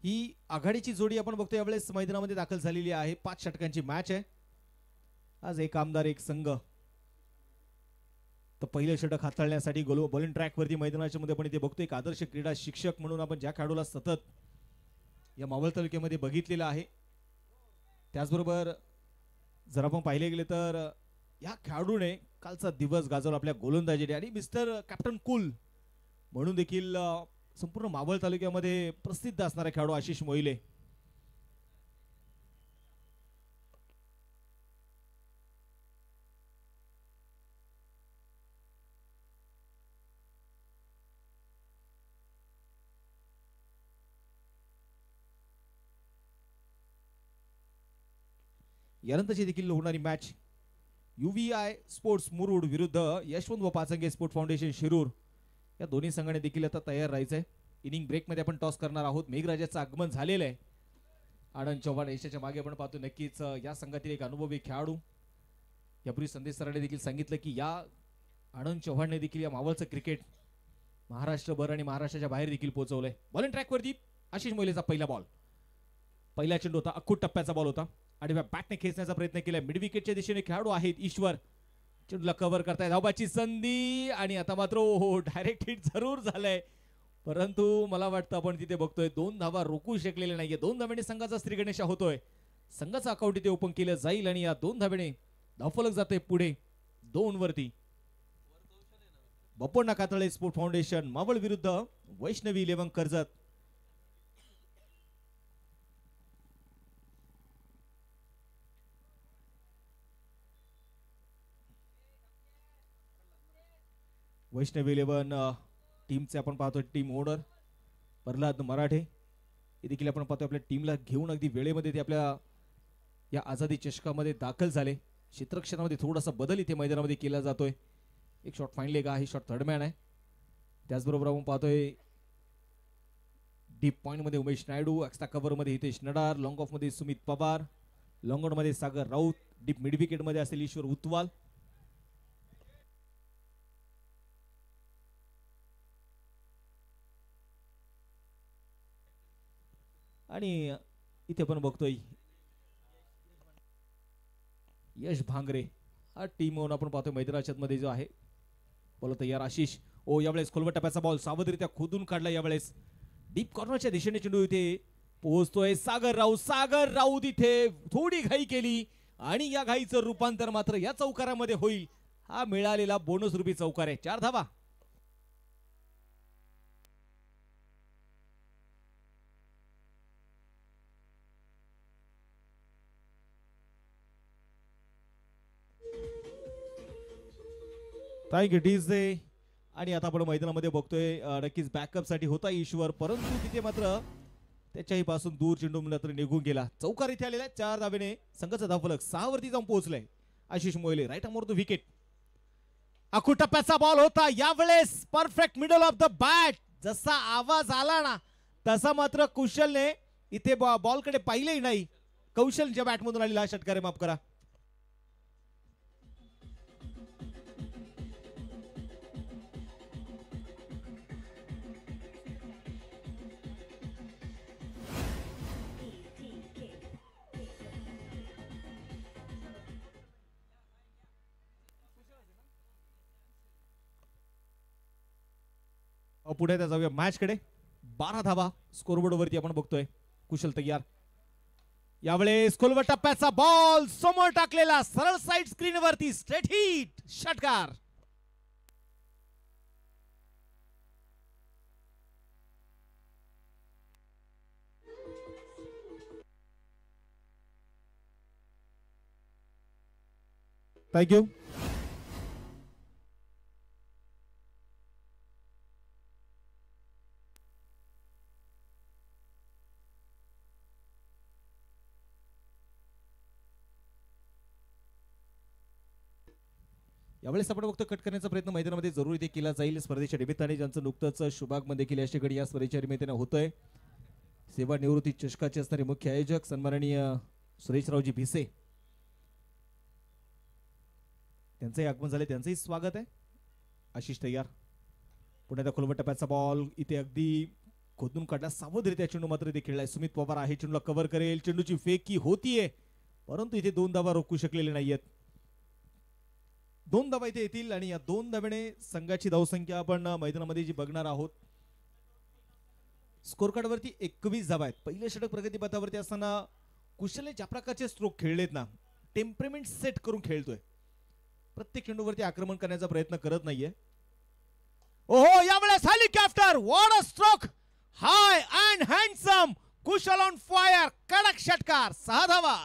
ही आघाडीची जोडी आपण बघतो यावेळेस मैदानामध्ये दाखल झालेली आहे। 5 षटकांची मॅच आहे आज। एक आमदार एक संघ। तर पहिले षटक हाताळण्यासाठी बॉलिंग ट्रॅक वरती मैदानाच्या मध्ये आपण इथे बघतो एक आदर्श क्रीडा शिक्षक म्हणून आपण ज्या खेळाडूला सतत या मावळ तालुक्यामध्ये बघितलेला आहे, त्याचबरोबर जर आपण पाहिले गेले तर या खेळाडूने कालचा दिवस गाजवला आपल्या गोलंदाजीने आणि मिस्टर कॅप्टन कूल म्हणून देखील संपूर्ण मावळ तालुक्यामध्ये प्रसिद्ध असणारा खेळाडू आशिष मोहिले। यानंतरची देखील होणारी मॅच UVI स्पोर्ट्स मुरुड विरुद्ध यशवंत व पाचंगे स्पोर्ट फाउंडेशन शिरूर या दोन्ही संघाने देखील आता तयार राहायचंय। इनिंग ब्रेक मध्ये आपण टॉस करणार आहोत। मेघराजाचं आगमन झालेलं आहे। आनंद चव्हाण यशाच्या मागे आपण पाहतो नक्कीच या संघातील एक अनुभवी खेळाडू। यापूर्वी संदेश सरांनी देखील सांगितलं की या आनंद चव्हाणने देखील या मावळचं क्रिकेट महाराष्ट्रभर आणि महाराष्ट्राच्या बाहेर देखील पोहोचवलंय। बॉलिंग ट्रॅक वरती आशिष मोहिलेचा पहिला बॉल, पहिला चेंडू होता, अख्खूट टप्प्याचा बॉल होता आणि बॅटने खेचण्याचा प्रयत्न केला। मिड विकेटच्या दिशेने खेळाडू आहेत ईश्वर, चेंडूला कव्हर करताय, धावबाची संधी आणि आता मात्र हो डायरेक्ट हिट जरूर झालंय, परंतु मला वाटतं आपण तिथे बघतोय 2 धावा रोखू शकलेले नाहीये। 2 धाव्याने संघाचा श्रीगणेशा होतोय, संघाचा अकाउंट इथे ओपन केलं जाईल आणि या 2 धाव्याने धावफलक जाते पुढे 2 वरती। बप्पण्णा कातळे स्पोर्ट फाउंडेशन मावळ विरुद्ध वैष्णवी 11 कर्जत। वैष्णवी 11 टीमचे आपण पाहतो टीम ओनर प्रल्हाद मराठे हे देखील आपण पाहतो आपल्या टीमला घेऊन अगदी वेळेमध्ये ते आपल्या या आझादी चषकामध्ये दाखल झाले। क्षेत्रक्षणामध्ये थोडासा बदल इथे मैदानामध्ये केला जातोय। एक शॉट फाईन लेग आहे, शॉट थर्ड मॅन आहे। त्याचबरोबर आपण पाहतोय डीप पॉइंट मध्ये उमेश नायडू, एक्स्ट्रा कव्हर मध्ये हितेश नडार, लॉंग ऑफ मध्ये सुमित पवार, लॉंग ऑन मध्ये सागर राऊत, डीप मिड विकेट मध्ये असेल ईश्वर उत्वाल। आणि इथे आपण बघतोय यश भांगरे हा टीम म्हणून आपण पाहतोय मैदानाच्या मध्ये जो आहे। बोलत तयार आशिष, ओ यावेळेस खोलवट टप्प्याचा बॉल सावधरित्या खोदून काढला। यावेळेस डीप कॉर्नरच्या दिशेने चेंडू इथे पोहोचतोय। सागर राऊत इथे थोडी घाई केली आणि या घाईचं रूपांतर मात्र या चौकारामध्ये होईल। हा मिळालेला बोनस रुपी चौकार आहे, 4 धावा। Thank you DJ. आणि आता आपण मैदानामध्ये बघतोय नक्कीच बॅकअप साठी होता ईश्वर, परंतु तिथे मात्र त्याच्याही पासून दूर चेंडू मात्र निघून गेला। चौकार इथे आलेला 4 धावेने संघाचा धावफलक 6 वरती जाऊन पोहोचलाय आशिष मोहिले। राईट आर्मवर तो विकेट, अख्खूट टप्प्याचा बॉल होता यावेळेस perfect middle of the bat. जसा आवाज आला ना तसा मात्र कुशलने इथे बॉलकडे पाहिलेही नाही। कौशलच्या बॅटमधून आलेला हा षटकार आहे, माफ करा। पुढे जाऊया मॅच कडे। 12 धावा स्कोरबोर्ड वरती आपण बघतोय। कुशल तयार, यावेळेस खोलवट टप्प्याचा बॉल समोर टाकलेला, सरळ साइड स्क्रीन वरती स्ट्रेट हिट, षटकार। थँक्यू। यावेळेस आपण बघतो कट करण्याचा प्रयत्न मैदानामध्ये जरूर इथे केला जाईल। स्पर्धेच्या निमित्ताने ज्यांचं नुकतंच शुभागमन देखील या ठिकाणी या स्पर्धेच्या निमित्ताने होतोय। सेवानिवृत्ती चषकाचे असणारे मुख्य आयोजक सन्माननीय सुरेशरावजी भिसे त्यांचंही आगमन झाले, त्यांचंही स्वागत आहे। आशिष तयार, पुढे खोलवट टप्प्याचा बॉल इथे अगदी खोदून काढला, सावधरित्या चेंडू मात्र इथे खेळलाय. सुमित पवार आहे, चेंडूला कव्हर करेल, चेंडूची फेकी होतीये परंतु इथे 2 धावा रोखू शकलेले नाहीयेत. 2 धावा इथे येतील आणि या 2 धाब्याने संघाची धावसंख्या आपण मैदानामध्ये जी बघणार आहोत. स्कोर कार्ड वरती 21 धावा आहेत. पहिले षटक प्रगतीपथावरती असताना कुशलने ज्या प्रकारचे स्ट्रोक खेळलेत ना, टेम्परमेंट सेट करून खेळतोय. प्रत्येक चेंडूवरती आक्रमण करण्याचा प्रयत्न करत नाहीये. ओहो, यावेळेस helicopter, what a stroke, high and handsome, Kushal on fire, कडक षटकार, 6 धावा.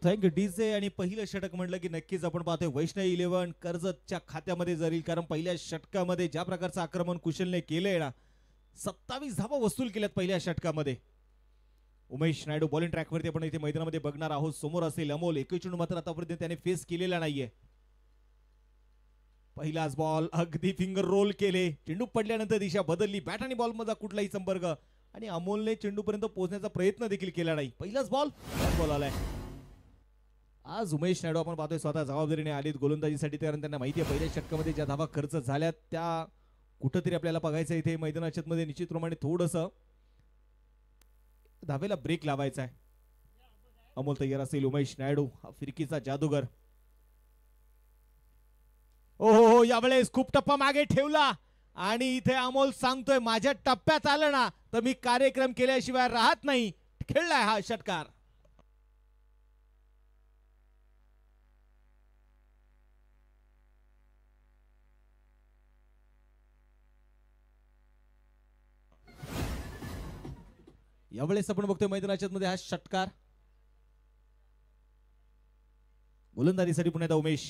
Thank you DJ. आणि पहिलं षटक म्हटलं की नक्कीच आपण पाहतोय वैष्णव 11 कर्जतच्या खात्यामध्ये जाईल, कारण पहिल्या षटकामध्ये ज्या प्रकारचं आक्रमण कुशलने केलंय ना, 27 धावा वसूल केल्यात पहिल्या षटकामध्ये. उमेश नायडू बॉलिंग ट्रॅकवरती आपण इथे मैदानामध्ये बघणार आहोत. समोर असेल अमोल, एकही चेंडू मात्र आतापर्यंत त्याने फेस केलेला नाहीये. पहिलाच बॉल अगदी फिंगर रोल केले, चेंडू पडल्यानंतर दिशा बदलली, बॅट आणि बॉल मध्ये कुठलाही संपर्क आणि अमोलने चेंडूपर्यंत पोहोचण्याचा प्रयत्न देखील केला नाही. पहिलाच बॉल आलाय. आज उमेश नायडू आपण पाहतोय स्वतः जबाबदारीने आलीत गोलंदाजीसाठी, कारण त्यांना माहिती आहे पहिल्या षटकामध्ये ज्या धावा खर्च झाल्यात त्या कुठंतरी आपल्याला बघायचं. इथे मैदानाच्या मध्ये निश्चितप्रमाणे थोडंसं धावेला ब्रेक लावायचा आहे. अमोल तयार असेल, उमेश नायडू हा फिरकीचा जादूगर. ओहो, यावेळेस खूप टप्पा मागे ठेवला आणि इथे अमोल सांगतोय माझ्या टप्प्यात आलं ना तर मी कार्यक्रम केल्याशिवाय राहत नाही. खेळलाय हा षटकार. यावेळेस आपण बघतोय मैदानाच्या मध्ये हा षटकार. गोलंदाजीसाठी पुन्हा एकदा उमेश.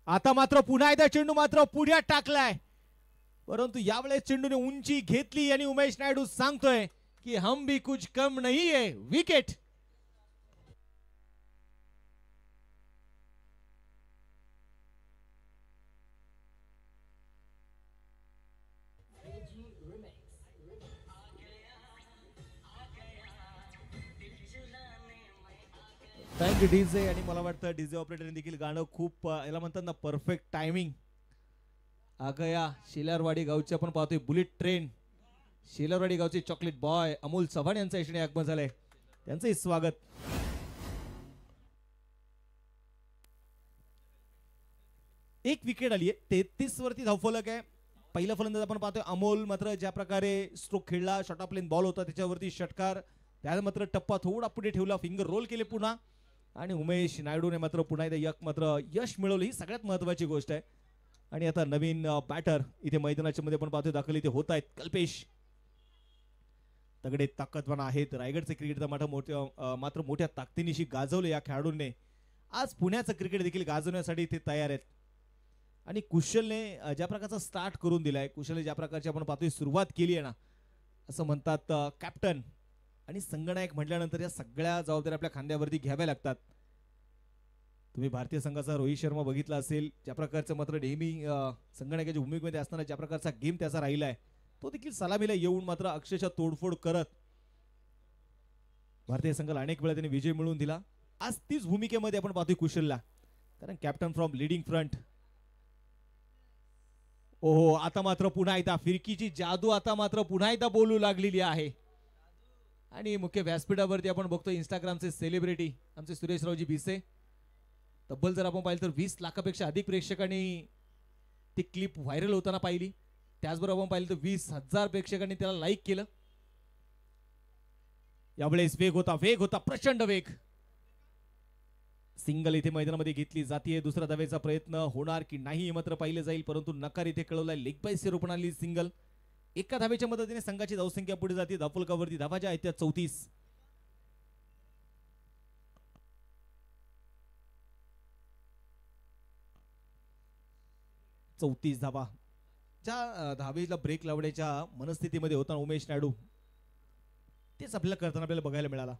आता मात्र पुन्हा एकदा चेंडू मात्र पुढ्यात टाकलाय, परंतु यावेळेस चेंडूने उंची घेतली आणि उमेश नायडू सांगतोय की हम भी कुछ कम नहीं है. विकेट. Thank you DJ. आणि मला वाटतं डीजे ऑपरेटरने देखील गाणं खूप याला म्हणतात ना परफेक्ट टायमिंग. आगया शेलारवाडी गावचे आपण पाहतोय बुलेट ट्रेन, शेलारवाडी गावचे चॉकलेट बॉय अमोल चव्हाण यांचा यशने आगमन झालंय, त्यांचंही स्वागत. एक विकेट आली आहे, 33 वरती धावफलक आहे. पहिला फलंदाज आपण पाहतोय अमोल, मात्र ज्या प्रकारे स्ट्रोक खेळला, शॉर्ट ऑफ लेन बॉल होता त्याच्यावरती षटकार, त्यात मात्र टप्पा थोडा पुढे ठेवला, फिंगर रोल केले पुन्हा. आणि उमेश नायडूने मात्र पुन्हा एकदा मात्र यश मिळवलं, ही सगळ्यात महत्वाची गोष्ट आहे. आणि आता नवीन बॅटर इथे मैदानाच्या मध्ये पण पाहतोय दाखल इथे होत आहेत. कल्पेश तगडे ताकदवान आहेत. रायगडचे क्रिकेट मात्र मोठ्या ताकदीनिशी गाजवले या खेळाडूंनी. आज पुण्याचं क्रिकेट देखील गाजवण्यासाठी इथे तयार आहेत. आणि कुशलने ज्या प्रकारचा स्टार्ट करून दिलाय, कुशलने ज्या प्रकारची आपण पाहतोय सुरुवात केली आहे ना, असं म्हणतात कॅप्टन आणि संगनायक म्हटल्यानंतर या सगळ्या जबाबदाऱ्या आपल्या खांद्यावरती घ्याव्या लागतात. तुम्ही भारतीय संघाचा रोहित शर्मा बघितला असेल, ज्या प्रकारचं मात्र नेहमी संगणकाच्या भूमिकेमध्ये असताना ज्या प्रकारचा गेम त्याचा राहिलाय, तो देखील सलामीला येऊन मात्र अक्षरशः तोडफोड करत भारतीय संघाला अनेक वेळा त्याने विजय मिळवून दिला. आज तीच भूमिकेमध्ये आपण पाहतोय कुशलला, कारण कॅप्टन फ्रॉम लीडिंग फ्रंट. ओहो, आता मात्र पुन्हा एकदा फिरकीची जादू आता मात्र पुन्हा एकदा बोलू लागलेली आहे. आणि मुख्य व्यासपीठावरती आपण बघतोय इंस्टाग्रामचे सेलिब्रिटी आमचे सुरेशरावजी भिसे, तब्बल जर आपण पाहिलं तर 20 लाखापेक्षा अधिक प्रेक्षकांनी ती क्लिप व्हायरल होताना पाहिली. त्याचबरोबर आपण पाहिलं तर 20,000 प्रेक्षकांनी त्याला लाईक केलं. यावेळेस वेग होता प्रचंड वेग. सिंगल इथे मैदानामध्ये घेतली जाते. दुसरा धावेचा प्रयत्न होणार की नाही मात्र पाहिलं जाईल, परंतु नकार इथे कळवलाय. लेग बाय स्वरूपात आली सिंगल. एका धावेच्या मदतीने संघाची धावसंख्या पुढे जाते. धावफलकावरती धावा ज्या आहेत त्या 34. धावा धावेला ब्रेक लावण्याच्या मनस्थितीमध्ये होता उमेश नायडू, तेच आपल्याला करताना आपल्याला बघायला मिळाला.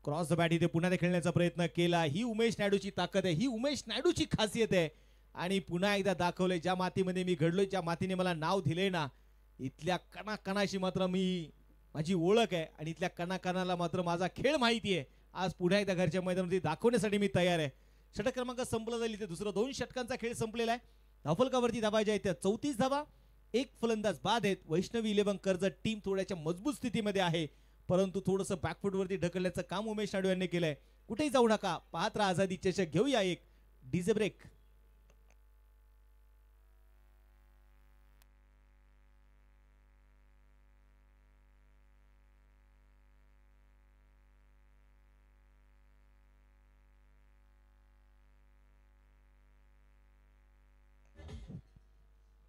क्रॉस द बॅट इथे पुन्हा खेळण्याचा प्रयत्न केला. ही उमेश नायडूची ताकद आहे, ही उमेश नायडूची खासियत आहे. आणि पुन्हा एकदा दाखवलंय, ज्या मातीमध्ये मी घडलोय, ज्या मातीने मला नाव दिले ना, इथल्या कणाकणाशी मात्र माझी ओळख आहे आणि इथल्या कणाकणाला मात्र माझा खेळ माहिती आहे. आज पुन्हा एकदा घरच्या मैदानामध्ये दाखवण्यासाठी मी तयार आहे. षटक क्रमांक संपला जाईल इथे. दुसरं 2 षटकांचा खेळ संपलेला आहे. धावफलकावरती धावायच्या आहेत त्या 34 धावा. एक फलंदाज बाद आहेत. वैष्णवी 11 कर्जत टीम थोड्याच्या मजबूत स्थितीमध्ये आहे, परंतु थोडंसं बॅकफुटवरती ढकलण्याचं काम उमेश नायडू यांनी केलंय. कुठेही जाऊ नका, पाहत राहा आझादी चषक. घेऊया एक डीजे ब्रेक.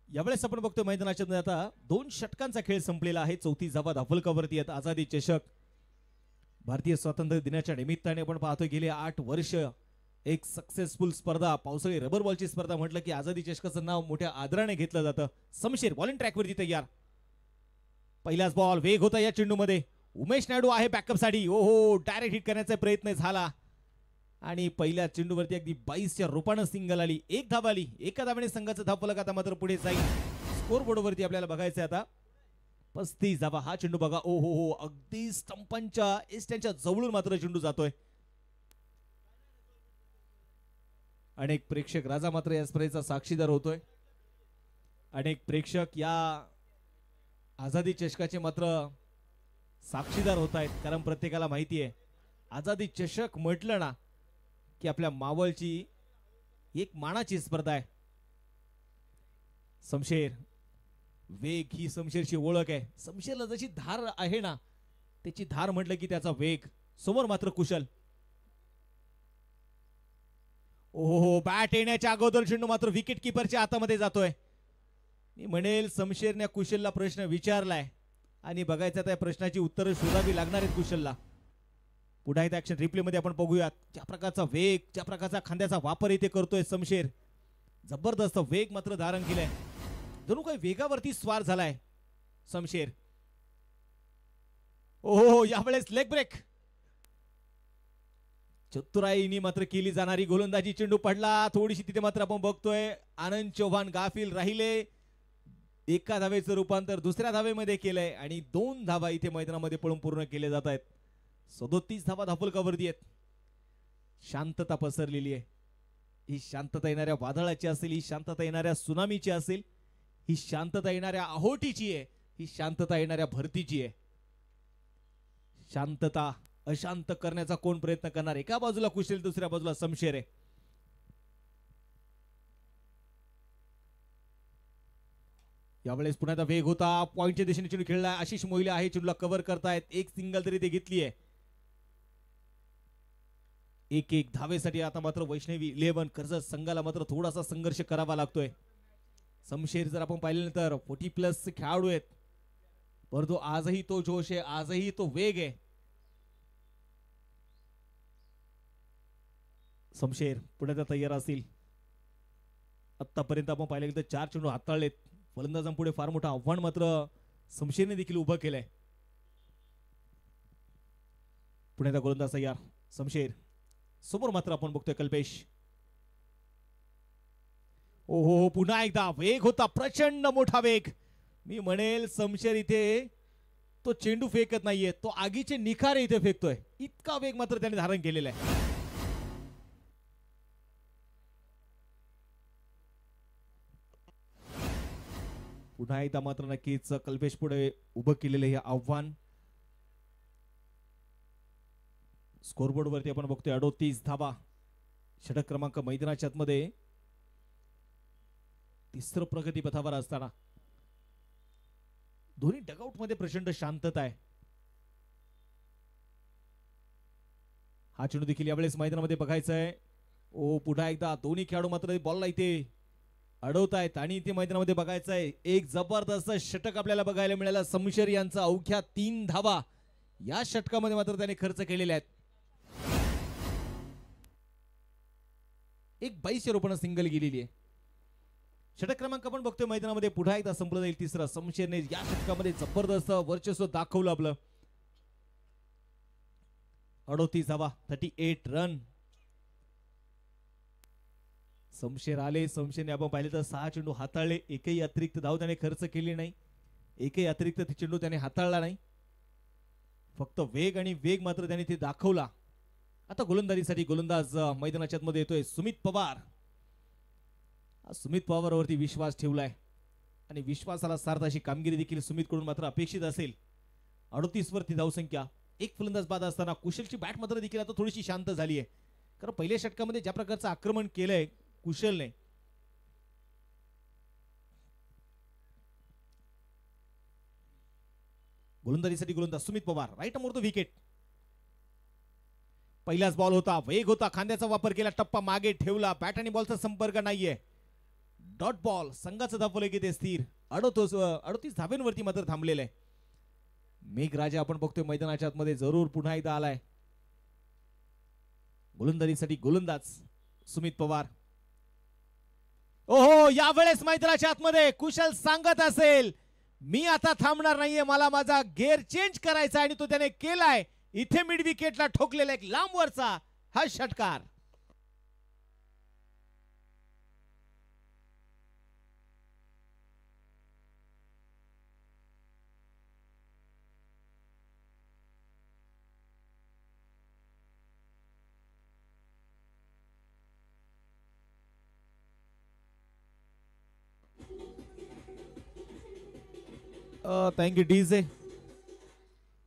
यावेळेस आपण बघतोय मैदानाच्या आता 2 षटकांचा खेळ संपलेला आहे. 34 धावा धावफलकावरती आहेत. आझादी चषक भारतीय स्वातंत्र्य दिनाच्या निमित्ताने आपण पाहतोय गेले 8 वर्ष एक सक्सेसफुल स्पर्धा, पावसाळी रबर बॉलची स्पर्धा म्हटलं की आझादी चषकाचं नाव मोठ्या आदराने घेतलं जातं. शमशेर बॉलिंग ट्रॅकवरती तयार. पहिलाच बॉल, वेग होता या चेंडूमध्ये. उमेश नायडू आहे बॅकअप साठी. ओहो, डायरेक्ट हिट करण्याचा प्रयत्न झाला आणि पहिल्या चेंडूवरती अगदी 22च्या रूपानं सिंगल आली. 1 धाव आली. एका धावाने संघाचं धावफलक आता मात्र पुढे जाईल. स्कोर बोर्डवरती आपल्याला बघायचं आता 35 धावा. हा चेंडू बघा, ओ हो, अगदी स्टंपांच्या एस्ट्यांच्या जवळून मात्र चेंडू जातोय. अनेक प्रेक्षक, राजा मात्र या स्पर्धेचा साक्षीदार होतोय. अनेक प्रेक्षक या आझादी चषकाचे मात्र साक्षीदार होत आहेत, कारण प्रत्येकाला माहिती आहे आझादी चषक म्हटलं ना की आपल्या मावळची एक मानाची स्पर्धा आहे. शमशेर, वेग ही शमशेरची ओळख आहे. शमशेरला जशी धार आहे ना, त्याची धार म्हटलं की त्याचा वेग. समोर मात्र कुशल. ओहो, बॅट येण्याच्या अगोदर चेंडू मात्र विकेट किपरच्या हातामध्ये जातोय. मी म्हणेल शमशेरने कुशलला प्रश्न विचारलाय आणि बघायचं त्या प्रश्नाची उत्तरं शोधावी लागणार आहेत कुशलला. पुन्हा एकदा ऍक्शन रिप्ले मध्ये आपण बघूयात ज्या प्रकारचा वेग, ज्या प्रकारचा खांद्याचा वापर इथे करतोय शमशेर. जबरदस्त वेग मात्र धारण केलाय. जणू काही वेगावरती स्वार झालाय शमशेर. ओहो, यावेळेस लेग ब्रेक. चतुराईनी मात्र केली जाणारी गोलंदाजी. चेंडू पडला थोडीशी तिथे मात्र आपण बघतोय आनंद चौहान गाफील राहिले. एका धावेचं रूपांतर दुसऱ्या धावेमध्ये केलंय आणि 2 धावा इथे मैदानामध्ये पळून पूर्ण केले जात आहेत. 37 धावा धावफलकावरती आहेत. शांतता पसरलेली आहे. ही शांतता येणाऱ्या वादळाची असेल, ही शांतता येणाऱ्या सुनामीची असेल, ही शांतता येणाऱ्या आहोटीची आहे, ही शांतता येणाऱ्या भरतीची आहे. शांतता अशांत करण्याचा कोण प्रयत्न करणार? एका बाजूला कुशल, दुसऱ्या बाजूला शमशेर आहे. यावेळेस पुन्हा एकदा वेग होता. पॉइंटच्या दिशेने चेंडू खेळला. आशिष मोहिले आहे चेंडूला कव्हर करतायत. एक सिंगल तरी ते घेतली आहे. 1-1 धावेसाठी आता मात्र वैष्णवी 11 कर्जत संघाला मात्र थोडासा संघर्ष करावा लागतोय. शमशेर जर आपण पाहिलं तर 40+ खेळाडू आहेत, परंतु आजही तो जोश आहे, आजही तो वेग आहे. शमशेर पुढे तयार असतील. आतापर्यंत आपण पाहिलं तर 4 चेंडू हाताळलेत. फलंदाजांपुढे फार मोठं आव्हान मात्र शमशेरने देखील उभं केलंय. पुण्याचा गोलंदाज तयार शमशेर. समोर मात्र आपण बघतोय कल्पेश. ओहो, पुन्हा एकदा वेग होता, प्रचंड मोठा वेग. मी म्हणेल शमशेर इथे तो चेंडू फेकत नाहीये, तो आगीचे निखारे इथे फेकतोय. इतका वेग मात्र त्याने धारण केलेला आहे. पुन्हा एकदा मात्र नक्कीच कल्पेश पुढे उभं केलेलं हे आव्हान. स्कोरबोर्ड वरती आपण बघतोय 38 धावा. षटक क्रमांक मैदानाच्या आतमध्ये तिसरं प्रगती पथावर असताना दोन्ही डगआउट मध्ये प्रचंड शांतता आहे. हा चेंडू देखील यावेळेस मैदानामध्ये बघायचा आहे. ओ, पुन्हा एकदा दोन्ही खेळाडू मात्र बॉलला इथे अडवतायत आणि इथे मैदानामध्ये बघायचं आहे एक जबरदस्त षटक आपल्याला बघायला मिळाला. शमशेर यांचा अवघ्या 3 धावा या षटकामध्ये मात्र त्याने खर्च केलेले आहेत. एक 22 रूपानं सिंगल गेलेली आहे. षटक क्रमांक आपण बघतोय मैदानामध्ये पुन्हा एकदा संपलं जाईल तिसरं. शमशेरने या षटकामध्ये जबरदस्त वर्चस्व दाखवलं आपलं. 38 धावा, 38 रन. शमशेर आले. शमशेरने आपण पाहिले तर 6 चेंडू हाताळले. एकही अतिरिक्त धाव त्याने खर्च केली नाही. एकही अतिरिक्त चेंडू त्याने हाताळला नाही. फक्त वेग आणि वेग मात्र त्याने ते दाखवला. आता गोलंदाजीसाठी गोलंदाज मैदानाच्या मध्ये येतोय सुमित पवार. सुमित पवारवरती विश्वास ठेवलाय आणि विश्वासाला सार्थ अशी कामगिरी देखील सुमित कडून मात्र अपेक्षित असेल. 38 वरती धावसंख्या. एक फलंदाज बाद असताना कुशलची बॅट मात्र देखील आता थोडीशी शांत झाली आहे. कारण पहिल्या षटकामध्ये ज्या प्रकारचं आक्रमण केलंय कुशलने, गोलंदाजीसाठी गोलंदाज Sumit Pawar. Right more the wicket. पहिलाच बॉल होता, वेग होता, खांद्याचा वापर केला, टप्पा मागे ठेवला, बॅट आणि बॉलचा संपर्क नाहीये. Dot ball. संघाचं धावफलक की ते स्थिर 38 धाब्यांवरती मात्र थांबलेलं आहे. मेघराजा आपण बघतोय मैदानाच्या आतमध्ये जरूर पुन्हा एकदा आलाय. गोलंदाजीसाठी गोलंदाज सुमित पवार. ओहो, यावेळेस मैदानाच्या आतमध्ये कुशल सांगत असेल मी आता थांबणार नाहीये, मला माझा गेअर चेंज करायचा आणि तो त्याने केलाय. इथे मिड विकेटला ठोकलेला एक लांबवरचा हा षटकार. Thank you DJ.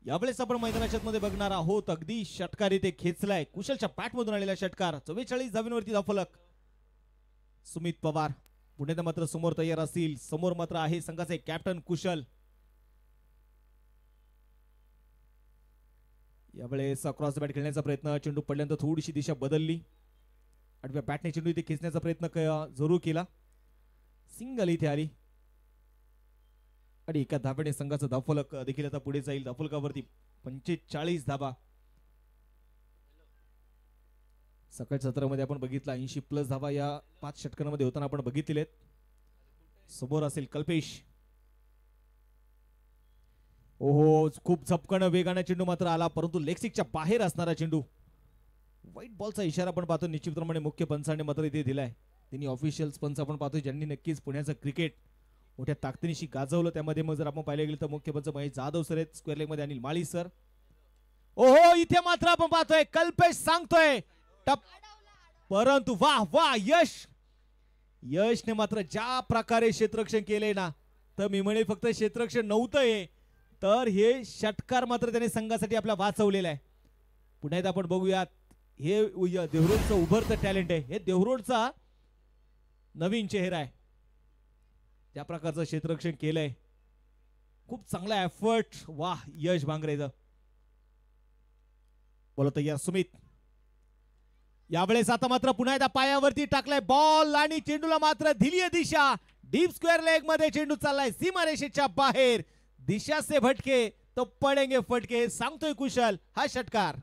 यावेळेस आपण मैदानाच्या मध्ये बघणार आहोत अगदी षटकार इथे खेचलाय. कुशलच्या बॅट मधून आलेला षटकार. 44 धाब्यांवरती धावफलक. सुमित पवार पुढे मात्र समोर तयार असतील. समोर मात्र आहे संघाचे कॅप्टन कुशल. यावेळेस क्रॉस बॅट खेळण्याचा प्रयत्न. चेंडू पडल्यानंतर थोडीशी दिशा बदलली. आडव्या बॅटने चेंडू इथे खेचण्याचा प्रयत्न जरूर केला. सिंगल इथे आली आणि एका धाब्याने संघाचा धावफलक देखील आता पुढे जाईल. धावफलकावरती 45 धाबा. सकाळच्या सत्रामध्ये आपण बघितला 80+ धाबा या 5 षटकांमध्ये होताना आपण बघितलेत. समोर असेल कल्पेश. ओहो, खूप झपकन वेगाने चेंडू मात्र आला, परंतु लेगस्टिकच्या बाहेर असणारा चेंडू. व्हाईट बॉलचा इशारा आपण पाहतो निश्चितप्रमाणे मुख्य पंचाने मात्र इथे दिलाय. त्यांनी ऑफिशियल्स पंच आपण पाहतो ज्यांनी नक्कीच पुण्याचं क्रिकेट मोठ्या ताकदीनिशी गाजवलं. त्यामध्ये मग जर आपण पाहिले गेलं तर मुख्य पंच महेश जाधव सर आहेत. स्क्वेअर लेग मध्ये अनिल माळी सर. ओहो, इथे मात्र आपण पाहतोय कल्पेश सांगतोय टप, परंतु वाह वाह यशने मात्र ज्या प्रकारे क्षेत्ररक्षण केले ना, तर मी म्हणे फक्त क्षेत्ररक्षण नव्हतं हे, तर हे षटकार मात्र त्याने संघासाठी आपला वाचवलेला आहे. पुन्हा एकदा आपण बघूयात. हे देवरोडचं उभरतं टॅलेंट आहे. हे देवरोडचा नवीन चेहरा आहे. त्या प्रकारचं क्षेत्ररक्षण केलंय. खूप चांगला एफर्ट. वाह यश भांगरेचं. बोलत या सुमित. यावेळेस आता मात्र पुन्हा एकदा पायावरती टाकलाय बॉल आणि चेंडूला मात्र दिलीय दिशा. डीप स्क्वेअर लेग मध्ये चेंडू चाललाय सीमारेषेच्या बाहेर. दिशा से भटके तो पडेंगे फटके, सांगतोय कुशल. हा षटकार.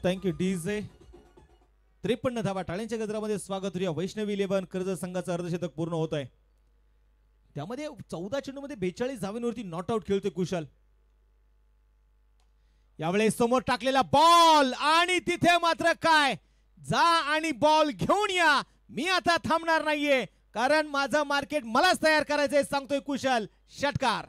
Thank you DJ. 53 धावा. टाळ्यांच्या गजरामध्ये स्वागत करूया. वैष्णवी 11 कर्जत संघाचं अर्धशतक पूर्ण होत आहे. त्यामध्ये 14 चेंडू मध्ये 42 धावांवरती नॉट आउट खेळतोय कुशल. यावेळेस समोर टाकलेला बॉल आणि तिथे मात्र काय, जा आणि बॉल घेऊन या, मी आता थांबणार नाहीये कारण माझं मार्केट मलाच तयार करायचंय, सांगतोय कुशल. षटकार.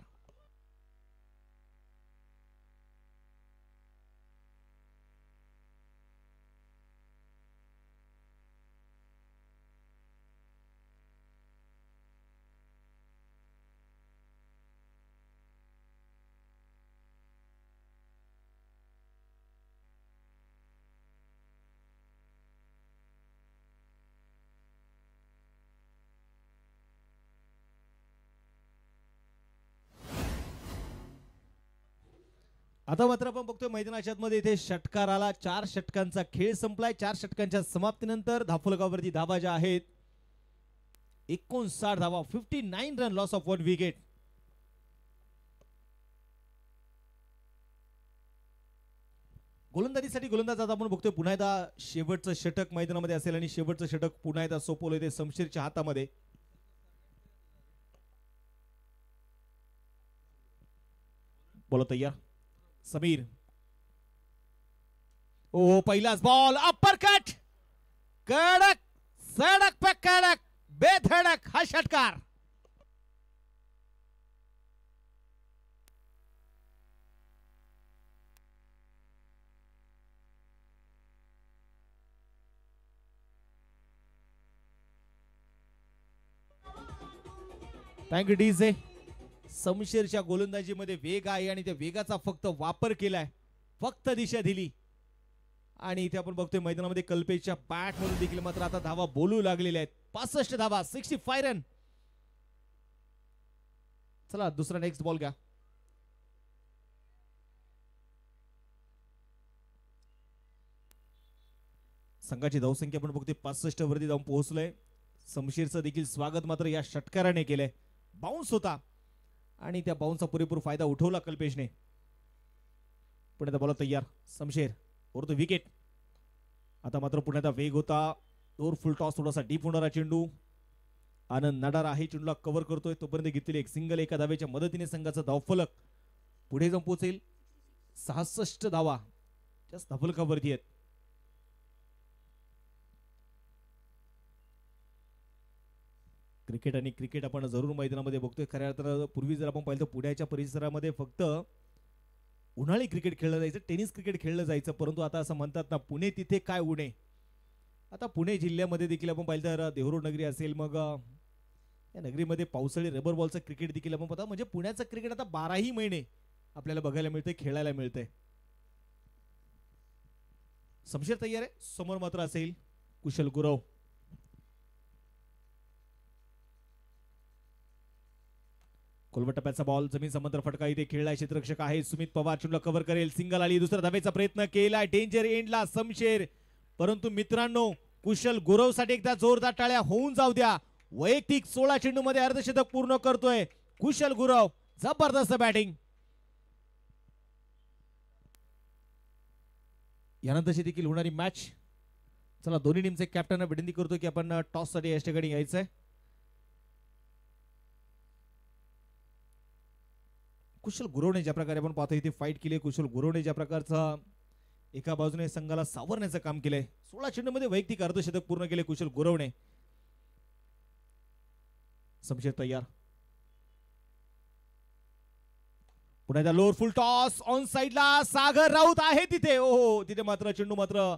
आता मात्र आपण बघतोय मैदानाच्या मध्ये इथे षटकार आला. 4 षटकांचा खेळ संपलाय. 4 षटकांच्या समाप्तीनंतर धावफलकावरती धावा ज्या आहेत 59 धावा, 59 रन, लॉस ऑफ 1 विकेट. गोलंदाजीसाठी गोलंदाज आता आपण बघतोय पुन्हा एकदा शेवटचं षटक मैदानामध्ये असेल आणि शेवटचं षटक पुन्हा एकदा सोपवलंय ते शमशेरच्या हातामध्ये. बोला तयार समीर. ओ पहिलाच बॉल, अप्पर कट, कडक सडक पे कडक, बेधडक हा षटकार. Thank you DJ. शमशेरच्या गोलंदाजीमध्ये वेग आहे आणि त्या वेगाचा फक्त वापर केलाय, फक्त दिशा दिली. आणि इथे आपण बघतोय मैदानामध्ये कल्पेशच्या बॅट मधून देखील मात्र आता धावा बोलू लागलेल्या आहेत. 65 धावा, 65 रन. चला दुसरा नेक्स्ट बॉल घ्या. संघाची धावसंख्या आपण बघतोय 65 वरती जाऊन पोहोचलोय. शमशेरचं देखील स्वागत मात्र या षटकाराने केलंय. बाउन्स होता आणि त्या बाउन्सचा पुरेपूर फायदा उठवला कल्पेशने. पुण्याचा बॉल तयार शमशेर और तो विकेट. आता मात्र पुण्याचा वेग होता. दोर फुल टॉस, थोडासा डीप होणारा चेंडू. आनंद नडार आहे चेंडूला कव्हर करतोय. तोपर्यंत घेतलेली एक सिंगल एका धावेच्या मदतीने संघाचा धावफलक पुढे जाऊन पोहोचेल. 66 धावा जास्त धावफलकावरती आहेत. क्रिकेट आणि क्रिकेट आपण जरूर मैदानामध्ये बघतोय. खऱ्या अर्थानं पूर्वी जर आपण पाहिलं तर पुण्याच्या परिसरामध्ये फक्त उन्हाळी क्रिकेट खेळलं जायचं, टेनिस क्रिकेट खेळलं जायचं. परंतु आता असं म्हणतात ना, पुणे तिथे काय उणे. आता पुणे जिल्ह्यामध्ये देखील आपण पाहिलं तर देहरोड नगरी असेल, मग या नगरीमध्ये पावसाळी रबर बॉलचं क्रिकेट देखील आपण पाहता. म्हणजे पुण्याचं क्रिकेट आता 12ही महिने आपल्याला बघायला मिळतंय, खेळायला मिळतंय. शमशेर तयार आहे. समोर मात्र असेल कुशल गुरव. कोलवट टप्प्याचा बॉल, जमीन समांतर फटका इथे खेळलाय. क्षेत्ररक्षक आहे सुमित पवार, चेंडूला कव्हर करेल. सिंगल आली. दुसऱ्या धावेचा प्रयत्न केलाय. डेंजर एंडला शमशेर. परंतु मित्रांनो, कुशल गुरव साठी एकदा जोरदार टाळ्या होऊन जाऊ द्या. वैयक्तिक 16 चेंडू मध्ये अर्धशतक पूर्ण करतोय कुशल गुरव. जबरदस्त बॅटिंग. यानंतरची देखील होणारी मॅच. चला दोन्ही टीमचे कॅप्टन विनंती करतो की आपण टॉस साठी या ठिकाणी यायचंय. कुशल गुरवने ज्या प्रकारे आपण पाहतो इथे फाईट केली, कुशल गुरवने ज्या प्रकारचा एका बाजूने संघाला सावरण्याचं काम केलंय. 16 चेंडू मध्ये वैयक्तिक अर्धशतक पूर्ण केले कुशल गुरवने. शमशेर तयार. पुण्याचा लोअर फुल टॉस ऑन साइडला. सागर राऊत आहे तिथे. ओहो, तिथे मात्र चेंडू मात्र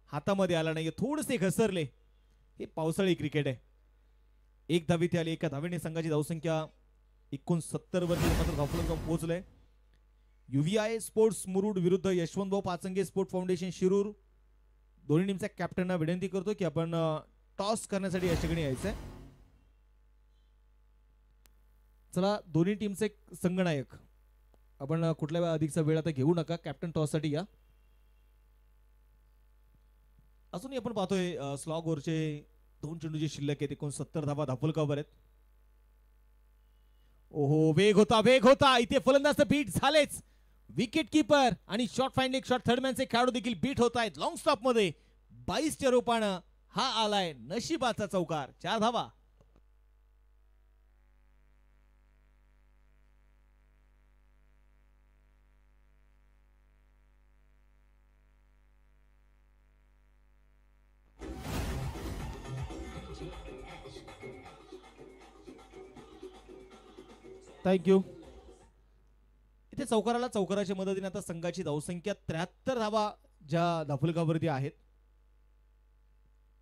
हातामध्ये आला नाही, थोडेसे घसरले. हे पावसाळी क्रिकेट आहे. एक धावी ते आली. एका धावेने संघाची धावसंख्या 69 वरती मात्र धावफलक जाऊन पोहोचलंय. UVI स्पोर्ट्स मुरुड विरुद्ध यशवंतभाऊ पाचंगे स्पोर्ट फाउंडेशन शिरूर. दोन्ही टीमच्या कॅप्टनना विनंती करतो की आपण टॉस करण्यासाठी या ठिकाणी यायचंय. चला दोन्ही टीमचे संगनायक आपण कुठल्या अधिकचा वेळ आता घेऊ नका. कॅप्टन टॉस साठी या. अजूनही आपण पाहतोय स्लॉग ओव्हरचे 2 चेंडू जे शिल्लक आहेत. 69 धावा धावफलकावर आहेत. ओहो, वेग होता, वेग होता. इथे फलंदाज बीट झालेच. विकेट कीपर आणि शॉर्ट फाइंड एक शॉर्ट थर्डमॅनचे खेळाडू देखील बीट होत आहेत. लॉंग स्टॉप मध्ये 22च्या रूपानं हा आलाय नशिबाचा चौकार. 4 धावा. थँक्यू. इथे चौकाराच्या मदतीने आता संघाची धावसंख्या 73 धावा ज्या धावफलकावरती आहेत.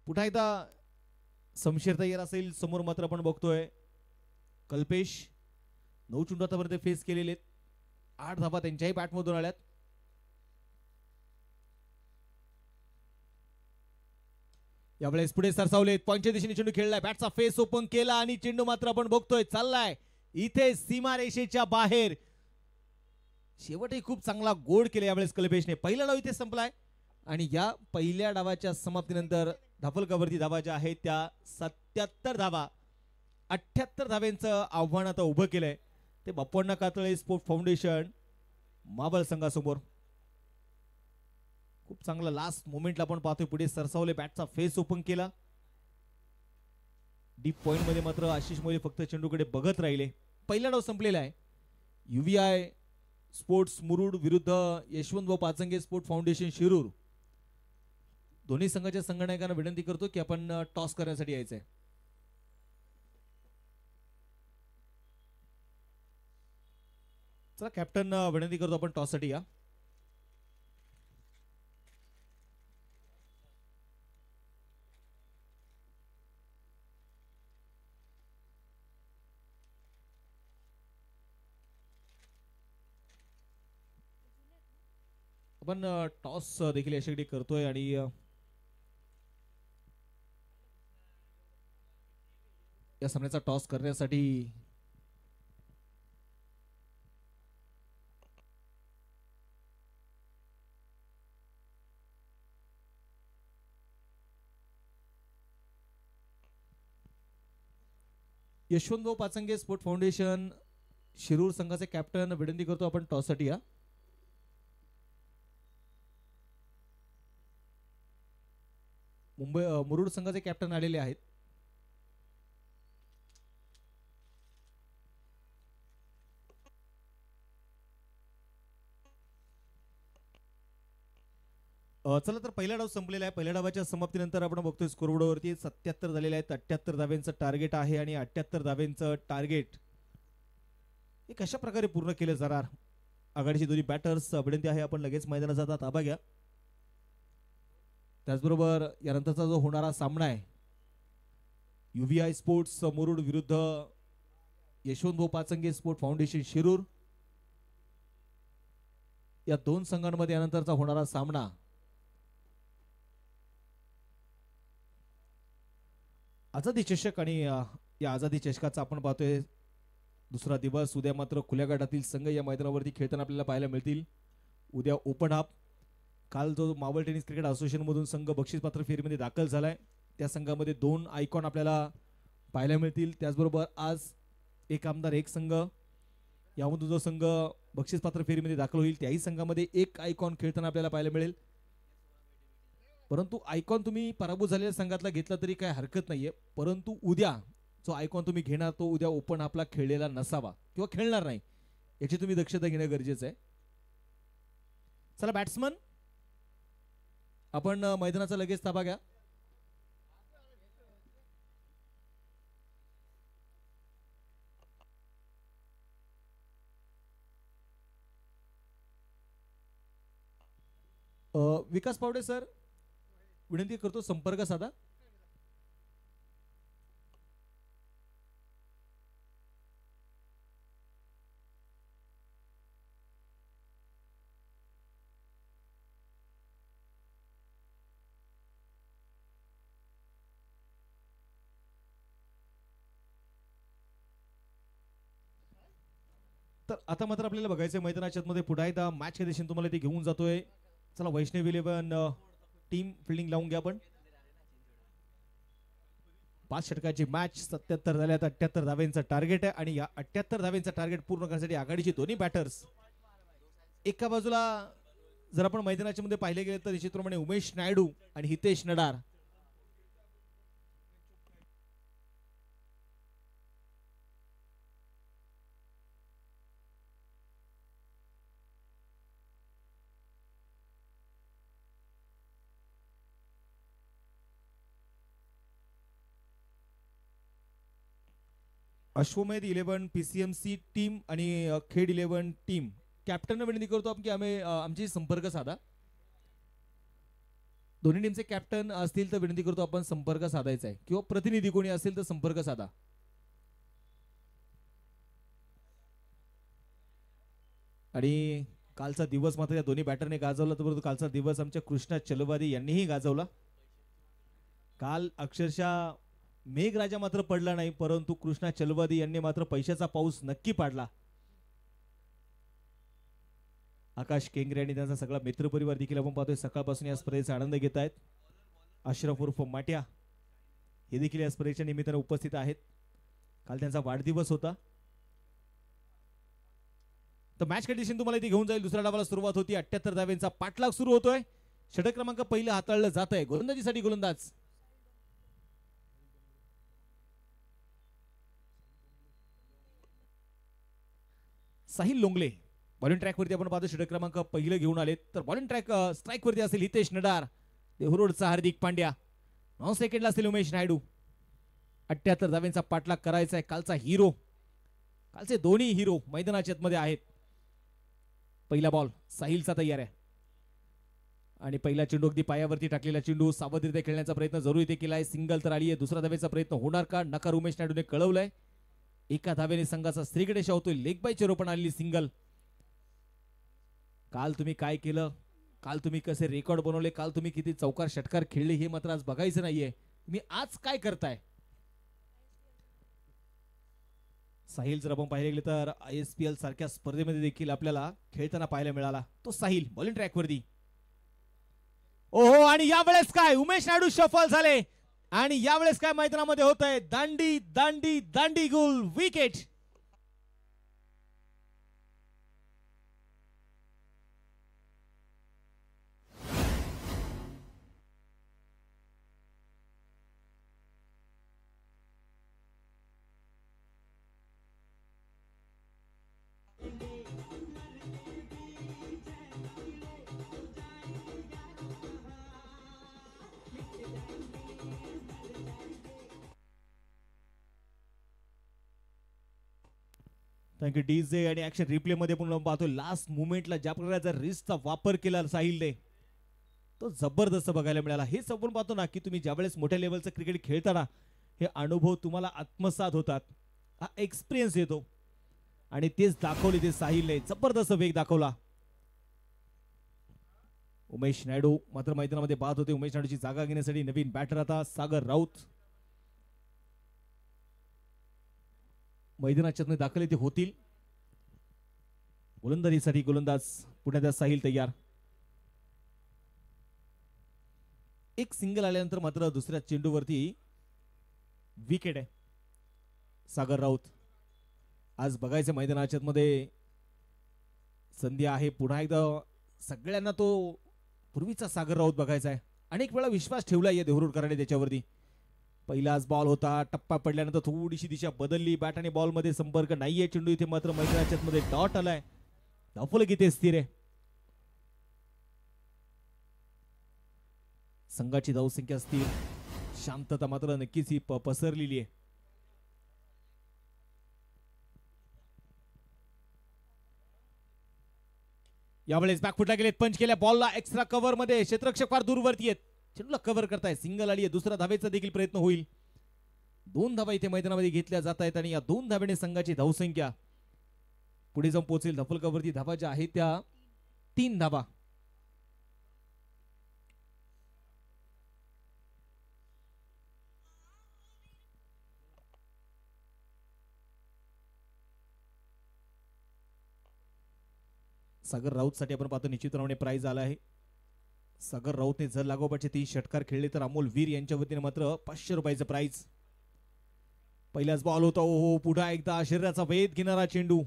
पुन्हा एकदा शमशेर तयार असेल. समोर मात्र आपण बघतोय कल्पेश. 9 चेंडू आतापर्यंत फेस केलेले आहेत. 8 धावा त्यांच्याही बॅटमधून आल्यात. यावेळेस पुढे सरसावलेत. पॉइंटच्या दिशेने चेंडू खेळलाय. बॅटचा फेस ओपन केला आणि चेंडू मात्र आपण बघतोय चाललाय इथे सीमारेषेच्या बाहेर. शेवटही खूप चांगला गोड केला यावेळेस कल्पेशने. पहिला डाव इथे संपलाय आणि या पहिल्या डावाच्या समाप्तीनंतर धावफलकावरती धावा ज्या आहेत त्या 77 धावा 78 धाव्यांचं आव्हान आता उभं केलंय ते बाप्पांना कातळे स्पोर्ट फाउंडेशन मावळ संघासमोर. खूप चांगला लास्ट मोमेंटला आपण पाहतोय पुढे सरसावले बॅटचा फेस ओपन केला. डीप पॉइंट मध्ये मात्र आशिष मोरे फक्त चेंडूकडे बघत राहिले. पहिला डाव संपलेला आहे. युव्हीआय स्पोर्ट्स मुरुड विरुद्ध यशवंतराव पाचंगे स्पोर्ट फाउंडेशन शिरूर. दोन्ही संघाच्या संघनायकांना विनंती करतो की आपण टॉस करण्यासाठी यायचंय. चला कॅप्टन विनंती करतो आपण टॉस साठी या. आपण टॉस देखील याच्याकडे करतोय आणि या सामन्याचा टॉस करण्यासाठी यशवंतराव पाचंगे स्पोर्ट फाउंडेशन शिरूर संघाचे कॅप्टन विनंती करतो आपण टॉस साठी या. मुरुड संघाचे कॅप्टन आलेले आहेत. चला तर पहिला डाव संपलेला आहे. पहिल्या डावाच्या समाप्तीनंतर आपण बघतोय स्कोरबोर्डवरती 77 झालेले आहेत. 78 धाव्यांचं टार्गेट आहे आणि 78 धाव्यांचं टार्गेट हे कशा प्रकारे पूर्ण केले जाणार. आघाडीचे दोन्ही बॅटर्स विनंती आहे आपण लगेच मैदानात जातात ताबा घ्या. त्याचबरोबर यानंतरचा जो होणारा सामना आहे युव्हीआय स्पोर्ट्स मुरुड विरुद्ध यशवंतराव पाचंगे स्पोर्ट फाउंडेशन शिरूर या दोन संघांमध्ये यानंतरचा होणारा सामना आझादी चषक आणि या आझादी चषकाचा आपण पाहतोय दुसरा दिवस. उद्या मात्र खुल्या गटातील संघ या मैदानावरती खेळताना आपल्याला पाहायला मिळतील. उद्या ओपन हाफ. काल जो मावळ टेनिस क्रिकेट असोसिएशन मधून संघ बक्षीसपात्र फेरीमध्ये दाखल झालाय त्या संघामध्ये 2 आयकॉन आपल्याला पाहायला मिळतील. त्याचबरोबर आज एक आमदार एक संघ यामधून जो संघ बक्षीसपात्र फेरीमध्ये दाखल होईल त्याही संघामध्ये एक आयकॉन खेळताना आपल्याला पाहायला मिळेल. परंतु आयकॉन तुम्ही पराभूत झालेल्या संघातला घेतला तरी काय हरकत नाहीये. परंतु उद्या जो आयकॉन तुम्ही घेणार तो उद्या ओपन आपला खेळलेला नसावा किंवा खेळणार नाही याची तुम्ही दक्षता घेणं गरजेचं आहे. चला बॅट्समन आपण मैदानाचा लगेच ताबा घ्या. विकास पावडे सर विनंती करतो संपर्क साधा. तर आता मात्र आपल्याला बघायचं मैदानाच्या मध्ये पुढे एकदा मॅच कंडिशन तुम्हाला ते घेऊन जातोय. चला वैष्णव 11 टीम फिल्डिंग लावून घ्या. आपण 5 षटकाची मॅच 77 झाल्यात. 78 धाव्यांचं टार्गेट आहे आणि या 78 धाव्यांचं टार्गेट पूर्ण करण्यासाठी आघाडीचे दोन्ही बॅटर्स एका बाजूला जर आपण मैदानाच्या मध्ये पाहिले गेले तर निश्चितप्रमाणे उमेश नायडू आणि हितेश नडार अश्वमेध 11 पीसीएमसी टीम आणि खेड 11 टीम कॅप्टन विनंती करतो आपण की आमची संपर्क साधा. दोन्ही टीमचे कॅप्टन असतील तर विनंती करतो आपण संपर्क साधायचा आहे किंवा प्रतिनिधी कोणी असेल तर संपर्क साधा. आणि कालचा दिवस मात्र या दोन्ही बॅटरने गाजवला. तर कालचा दिवस आमच्या कृष्णा चलवादी यांनीही गाजवला. काल अक्षरशः मेघराजा मात्र पडला नाही परंतु कृष्णा चलवादी यांनी मात्र पैशाचा पाऊस नक्की पाडला. आकाश केंगरे आणि त्यांचा सगळा मित्रपरिवार देखील आपण पाहतोय सकाळपासून या स्पर्धेचा आनंद घेत आहेत. अशरफ उर्फ माट्या हे देखील या स्पर्धेच्या निमित्ताने उपस्थित आहेत. काल त्यांचा वाढदिवस होता. तर मॅच कंडिशन तुम्हाला इथे घेऊन जाईल. दुसऱ्या डावाला सुरुवात होती. 78 धाव्यांचा पाठलाग सुरू होतोय. षटक क्रमांक पहिलं हाताळलं जात आहे. गोलंदाजीसाठी गोलंदाज साहिल लोंगले. बॉलिंग ट्रॅक वरती आपण पाहतो षटक क्रमांक पहिलं घेऊन आले. तर बॉलिंग ट्रॅक स्ट्राईक वरती असेल हितेश नडार. देहरोडचा हार्दिक पांड्या. 9 सेकंडला असेल उमेश नायडू. 78 धाव्यांचा पाठलाग करायचा आहे. कालचा हिरो, कालचे दोन्ही हिरो मैदानाच्या मध्ये आहेत. पहिला बॉल साहिलचा तयार आहे आणि पहिला चेंडू अगदी पायावरती टाकलेला चेंडू. सावधरित्या खेळण्याचा प्रयत्न जरूर इथे केलाय. सिंगल तर आली आहे. दुसरा धावेचा प्रयत्न होणार का? नकार उमेश नायडूने कळवलंय. एका धावेने संघाचा श्रीगणेशा होतोय. लेग बाय चेरोपण आलेली सिंगल. काल तुम्ही काय केलं, काल तुम्ही कसे रेकॉर्ड बनवले, काल तुम्ही किती चौकार षटकार खेळले हे मात्र आज बघायचं नाहीये. तुम्ही आज काय करताय? साहिल जर आपण पाहिले गेले तर ISPL सारख्या स्पर्धेमध्ये देखील आपल्याला खेळताना पाहायला मिळाला तो साहिल. बॉलिंग ट्रॅक वरती ओहो, आणि यावेळेस काय उमेश नायडू शफल झाले आणि यावेळेस काय मैदानामध्ये होत आहे? दांडी दांडी दांडी गुल विकेट. Thank you DJ. आणि ऍक्शन रिप्ले मध्ये पण पाहतो लास्ट मुवमेंटला ज्या प्रकारचा रिस्कचा वापर केला साहिलने तो जबरदस्त बघायला मिळाला. हे आपण पाहतो ना की तुम्ही ज्यावेळेस मोठ्या लेवलचं क्रिकेट खेळताना हे अनुभव तुम्हाला आत्मसात होतात, हा एक्सपिरियन्स येतो आणि तेच दाखवले ते साहिलने. जबरदस्त वेग दाखवला. उमेश नायडू मात्र मैदानामध्ये बाद होते. उमेश नायडूची जागा घेण्यासाठी नवीन बॅटर आता सागर राऊत मैदानाच्या दाखल इथे होतील. गोलंदाजीसाठी गोलंदाज पुण्याचा साहिल तयार. एक सिंगल आल्यानंतर मात्र दुसऱ्या चेंडूवरती विकेट आहे. सागर राऊत आज बघायचं मैदानाच्या मध्ये संधी आहे पुन्हा एकदा सगळ्यांना तो पूर्वीचा सागर राऊत बघायचा आहे. अनेक वेळा विश्वास ठेवलाय या देहरुडकरांनी त्याच्यावरती. पहिलाच बॉल होता, टप्पा पडल्यानंतर थोडीशी दिशा बदलली. बॅट आणि बॉल मध्ये संपर्क नाहीये. चेंडू इथे मात्र मैदानाच्या मध्ये डॉट आलाय. धावफलक इथे स्थिर आहे. संघाची धावसंख्या स्थिर, शांतता मात्र नक्कीच ही पसरलेली आहे. यावेळेस बॅकफुटला गेलेत, पंच केल्या बॉलला एक्स्ट्रा कव्हर मध्ये. क्षेत्ररक्षक फार दूरवरती आहेत, चेंडूला कव्हर करताय. सिंगल आली आहे. दुसरा धावेचा देखील प्रयत्न होईल. 2 धावा इथे मैदानामध्ये घेतल्या जात आहेत आणि या 2 धावेने संघाची धावसंख्या पुढे जाऊन पोहोचेल. धफलकावरती धावा ज्या आहेत त्या 3 धावा. सागर राऊत साठी आपण पाहतो निश्चितपणे प्राइज आला आहे. सागर राऊतने जर लागोपाठचे 3 षटकार खेळले तर अमोल वीर यांच्या वतीने मात्र 500 रुपयाचं प्राइज. पहिलाच बॉल होता. ओहो, पुन्हा एकदा शरीराचा वेध घेणारा चेंडू.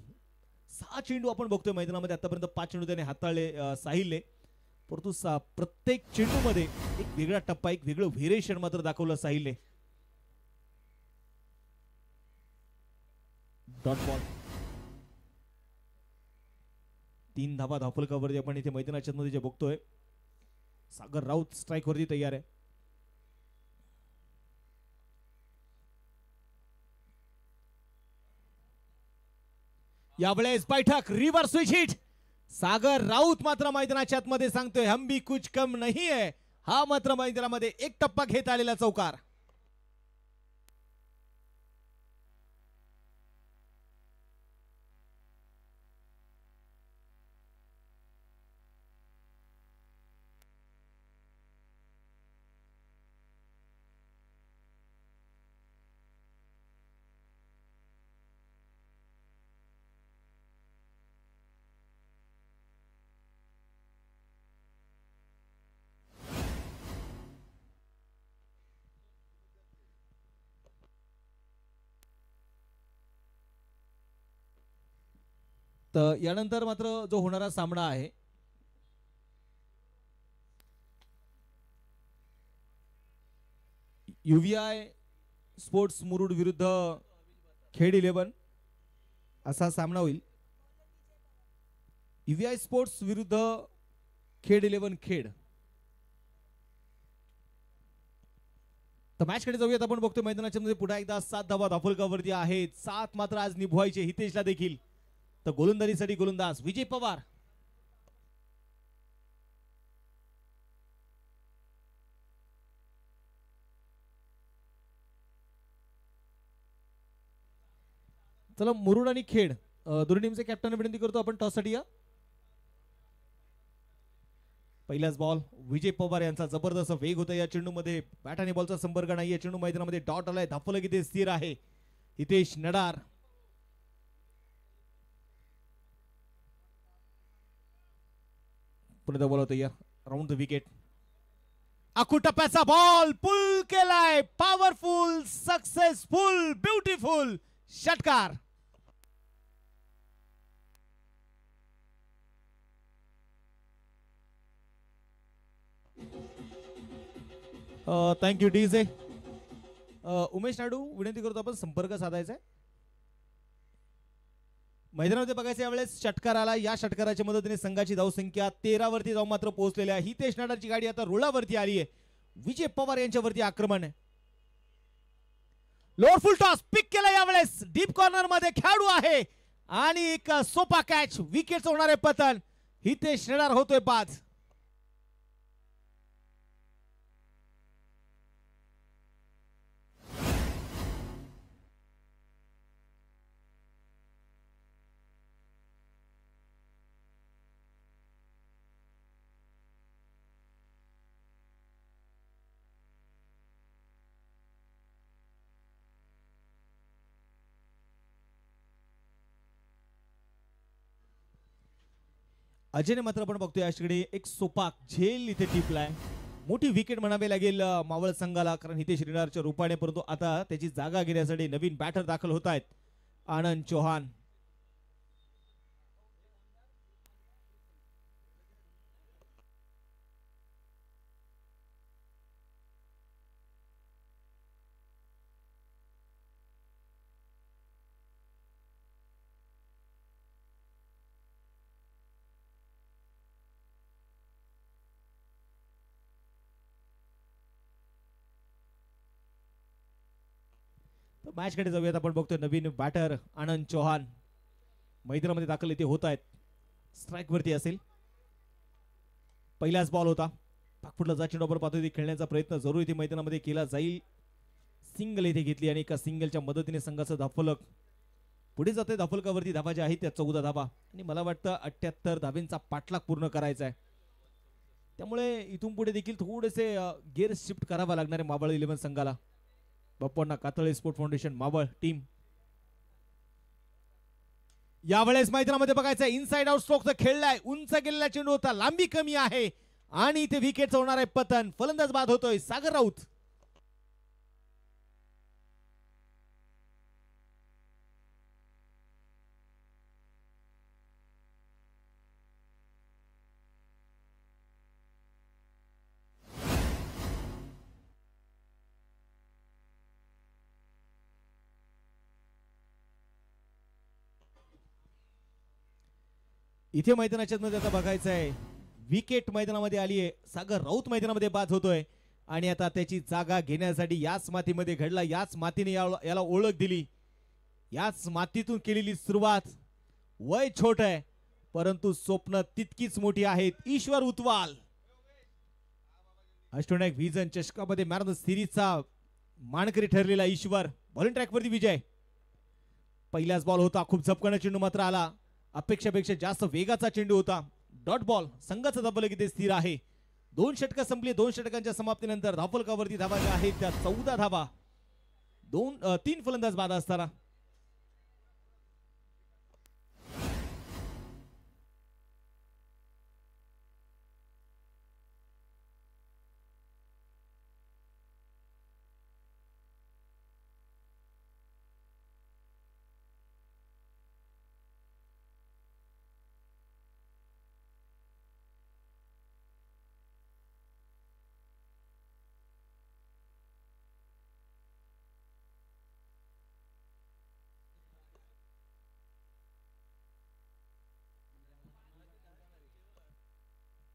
6 चेंडू आपण बघतोय मैदानामध्ये आतापर्यंत. 5 चेंडू त्याने हाताळले साहिलने, परंतु प्रत्येक चेंडू मध्ये एक वेगळा टप्पा, एक वेगळं व्हेरिएशन मात्र दाखवलं साहिलने. Dot ball. 3 धावा धावफलकावरती आपण इथे मैदानाच्या मध्ये जे बघतोय. सागर राऊत स्ट्राइक वरती तयार आहे. यावेळेस बैठक रिव्हर्स स्विच हिट. सागर राऊत मात्र मैदानाच्या मध्ये सांगतोय हम भी कुछ कम नहीं है. हा मात्र मैदानामध्ये एक टप्पा घेत आलेला चौकार. तर यानंतर मात्र जो होणारा सामना आहे UVI स्पोर्ट्स मुरुड विरुद्ध खेड 11 असा सामना होईल. UVI स्पोर्ट्स विरुद्ध खेड 11 खेड. तर मॅच कडे जाऊयात. आपण बघतोय मैदानाच्या मध्ये पुन्हा एकदा 7 धावा धाफलकावरती आहेत. 7 मात्र आज निभवायचे हितेशला देखील. तर गोलंदाजीसाठी गोलंदाज विजय पवार. चला मुरुड आणि खेड दोन्ही टीमचे कॅप्टन विनंती करतो आपण टॉस साठी या. पहिलाच बॉल विजय पवार यांचा जबरदस्त वेग होता या चेंडूमध्ये. बॅट आणि बॉलचा संपर्क नाही. या चेंडू मैदानामध्ये डॉट आलाय. धाफलक इथे स्थिर आहे. हितेश नडार. पुन्हा बॉल होता या राऊंड द विकेट. आखू टप्प्याचा बॉल पुल केलाय. पॉवरफुल सक्सेसफुल ब्युटिफुल षटकार. Thank you DJ. उमेश नायडू विनंती करतो आपण संपर्क साधायचा आहे. मैदानामध्ये बघायचं यावेळेस षटकार आला. या षटकाराच्या मदतीने संघाची धावसंख्या 13 वरती जाऊन मात्र पोहोचलेली आहे. हितेश नाडारची गाडी आता रुळावरती आली आहे. विजय पवार यांच्यावरती आक्रमण आहे. लोअर फुल टॉस पिक केला यावेळेस. डीप कॉर्नर मध्ये खेळाडू आहे आणि एक सोपा कॅच. विकेट होणारे पतन. हितेश नाडार होतोय बाद. अजयने मात्र आपण बघतोय याकडे एक सोपा झेल इथे टिपलाय. मोठी विकेट म्हणावी लागेल मावळ संघाला, कारण हितेश श्रीनारच्या रूपाने. परंतु आता त्याची जागा घेण्यासाठी नवीन बॅटर दाखल होत आहेत. आनंद चौहान. मॅच कडे जाऊयात. आपण बघतोय नवीन बॅटर आनंद चौहान मैदानामध्ये दाखल इथे होत आहेत. स्ट्राइक वरती असेल. पहिलाच बॉल होता. पाकफुटला जा चेंडू आपण पाहतोय. खेळण्याचा प्रयत्न जरूर इथे मैदानामध्ये केला जाईल. सिंगल इथे घेतली आणि एका सिंगलच्या मदतीने संघाचं धाफलक पुढे जाते. धाफलकावरती धावा ज्या आहेत त्या 14 धावा आणि मला वाटतं 78 धावेंचा पाठलाग पूर्ण करायचा आहे. त्यामुळे इथून पुढे देखील थोडेसे गेअर शिफ्ट करावा लागणार आहे मावळ 11 संघाला. बाप्पांना कातळे स्पोर्ट फाउंडेशन मावळ टीम. यावेळेस मैदानामध्ये बघायचं इनसाइड आउट स्ट्रोक खेळलाय. उंच गेलेला चेंडू होता. लांबी कमी आहे आणि इथे विकेट होणार आहे पतन. फलंदाज बाद होतोय सागर राऊत. इथे मैदानाच्या मध्ये आता बघायचं आहे विकेट मैदानामध्ये आली आहे. सागर राऊत मैदानामध्ये बाद होतोय आणि आता त्याची जागा घेण्यासाठी याच मातीमध्ये घडला. याच मातीने याला ओळख दिली. याच मातीतून केलेली सुरुवात. वय छोट आहे परंतु स्वप्न तितकीच मोठी आहेत. ईश्वर उतवाल अष्टविनायक विजन चषकामध्ये मॅन ऑफ द सिरीजचा मानकरी ठरलेला ईश्वर. बॉलिंग ट्रॅक वरती विजय. पहिलाच बॉल होता. खूप झपकणा चेंडू मात्र आला. अपेक्षेपेक्षा जास्त वेगाचा चेंडू होता. Dot ball. संघाचा धाफलक इथे स्थिर आहे. 2 षटक संपली. 2 षटकांच्या समाप्तीनंतर धाफलकावरती धावा ज्या आहेत त्या 14 धावा. 3 फलंदाज बाद असताना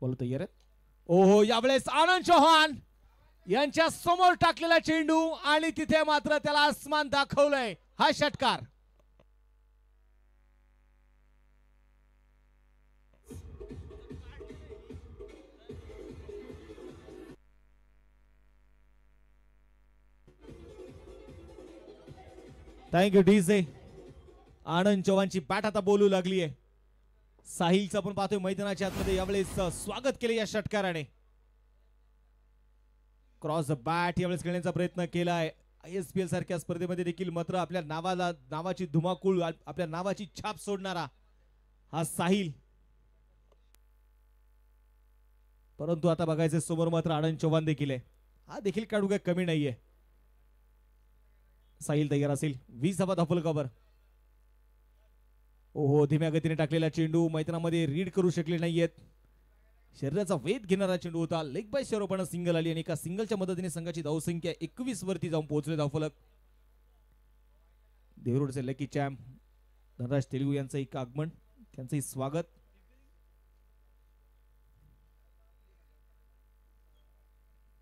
बोल तयार आहेत. ओहो, यावेळेस आनंद चव्हाण यांच्या समोर टाकलेला चेंडू आणि तिथे मात्र त्याला आसमान दाखवलंय. हा षटकार. Thank you DJ. आनंद चव्हाणची बॅट आता बोलू लागली आहे. साहिलचं आपण पाहतोय मैदानाच्या आतमध्ये यावेळेस स्वागत केले या षटकाराने. क्रॉस द बॅट यावेळेस खेळण्याचा प्रयत्न केलाय. ISPL सारख्या स्पर्धेमध्ये देखील मात्र आपल्या नावाची धुमाकूळ, आपल्या नावाची छाप सोडणारा हा साहिल. परंतु आता बघायचं समोर मात्र आनंद चव्हाण देखील आहे. हा देखील काढू काय कमी नाहीये. साहिल तयार असेल. 20 धावा धावफलक कव्हर. ओहो, धीम्या गतीने टाकलेला चेंडू मैदानामध्ये रीड करू शकले नाहीयेत. शरीराचा वेध घेणारा चेंडू होता. लेग बाय शेरोपणा सिंगल आली आणि एका सिंगलच्या मदतीने संघाची धावसंख्या 21 वरती जाऊन पोहोचले धावफलक. देवरोडचे लकी चॅम्प धनराज तेलुगू यांचं एक आगमन, त्यांचंही स्वागत.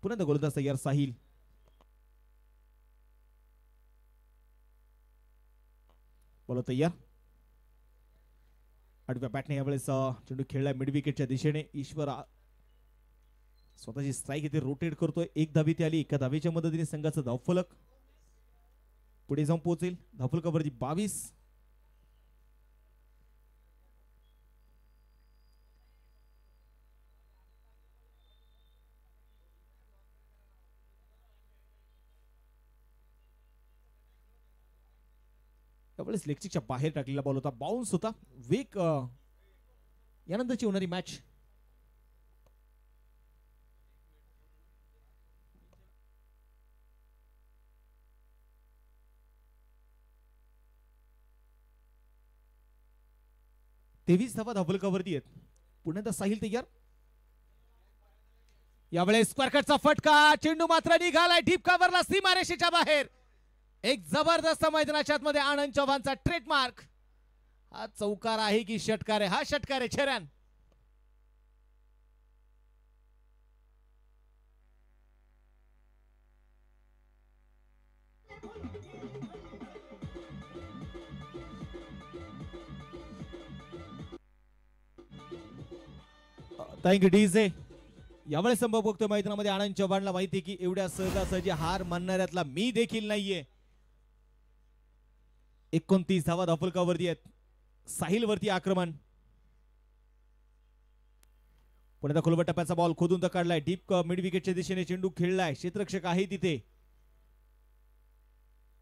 पुन्हा गोलंदाज तयार साहिल. बोलो तयार. आडव्या बॅटने यावेळेस चेंडू खेळला मिड विकेटच्या दिशेने. ईश्वर स्वतःची स्ट्राईक इथे रोटेट करतोय. एक धावी ती आली. एका धावेच्या मदतीने संघाचं धावफलक पुढे जाऊन पोहोचेल. धावफलकावरती 22. त्यावेळेस लेगच्या बाहेर टाकलेला बॉल होता. बाउन्स होता. वेक यानंतरची होणारी मॅच. तेवीस धावा धावफलकावरती आहेत. पुन्हा एकदा साहिल तयार. यावेळेस स्क्वेअर कटचा फटका. चेंडू मात्र निघालाय डीप कव्हरला सीमारेषेच्या बाहेर. एक जबरदस्त मैदानाच्या आतमध्ये आनंद चव्हाणचा ट्रेडमार्क. हा चौकार आहे की षटकार आहे? हा षटकार आहे छेऱ्यान. Thank you DJ. यावेळेस संभव बघतोय मैदानामध्ये आनंद चव्हाणला माहिती की एवढ्या सहजासहजी हार मानणाऱ्यातला मी देखील नाहीये. 29 धावा धावफलकावरती आहेत. साहिल वरती आक्रमण. पुन्हा खोलवर टप्प्याचा बॉल खोदून तर काढलाय. डीप मिड विकेटच्या दिशेने चेंडू खेळलाय. क्षेत्ररक्षक आहे तिथे.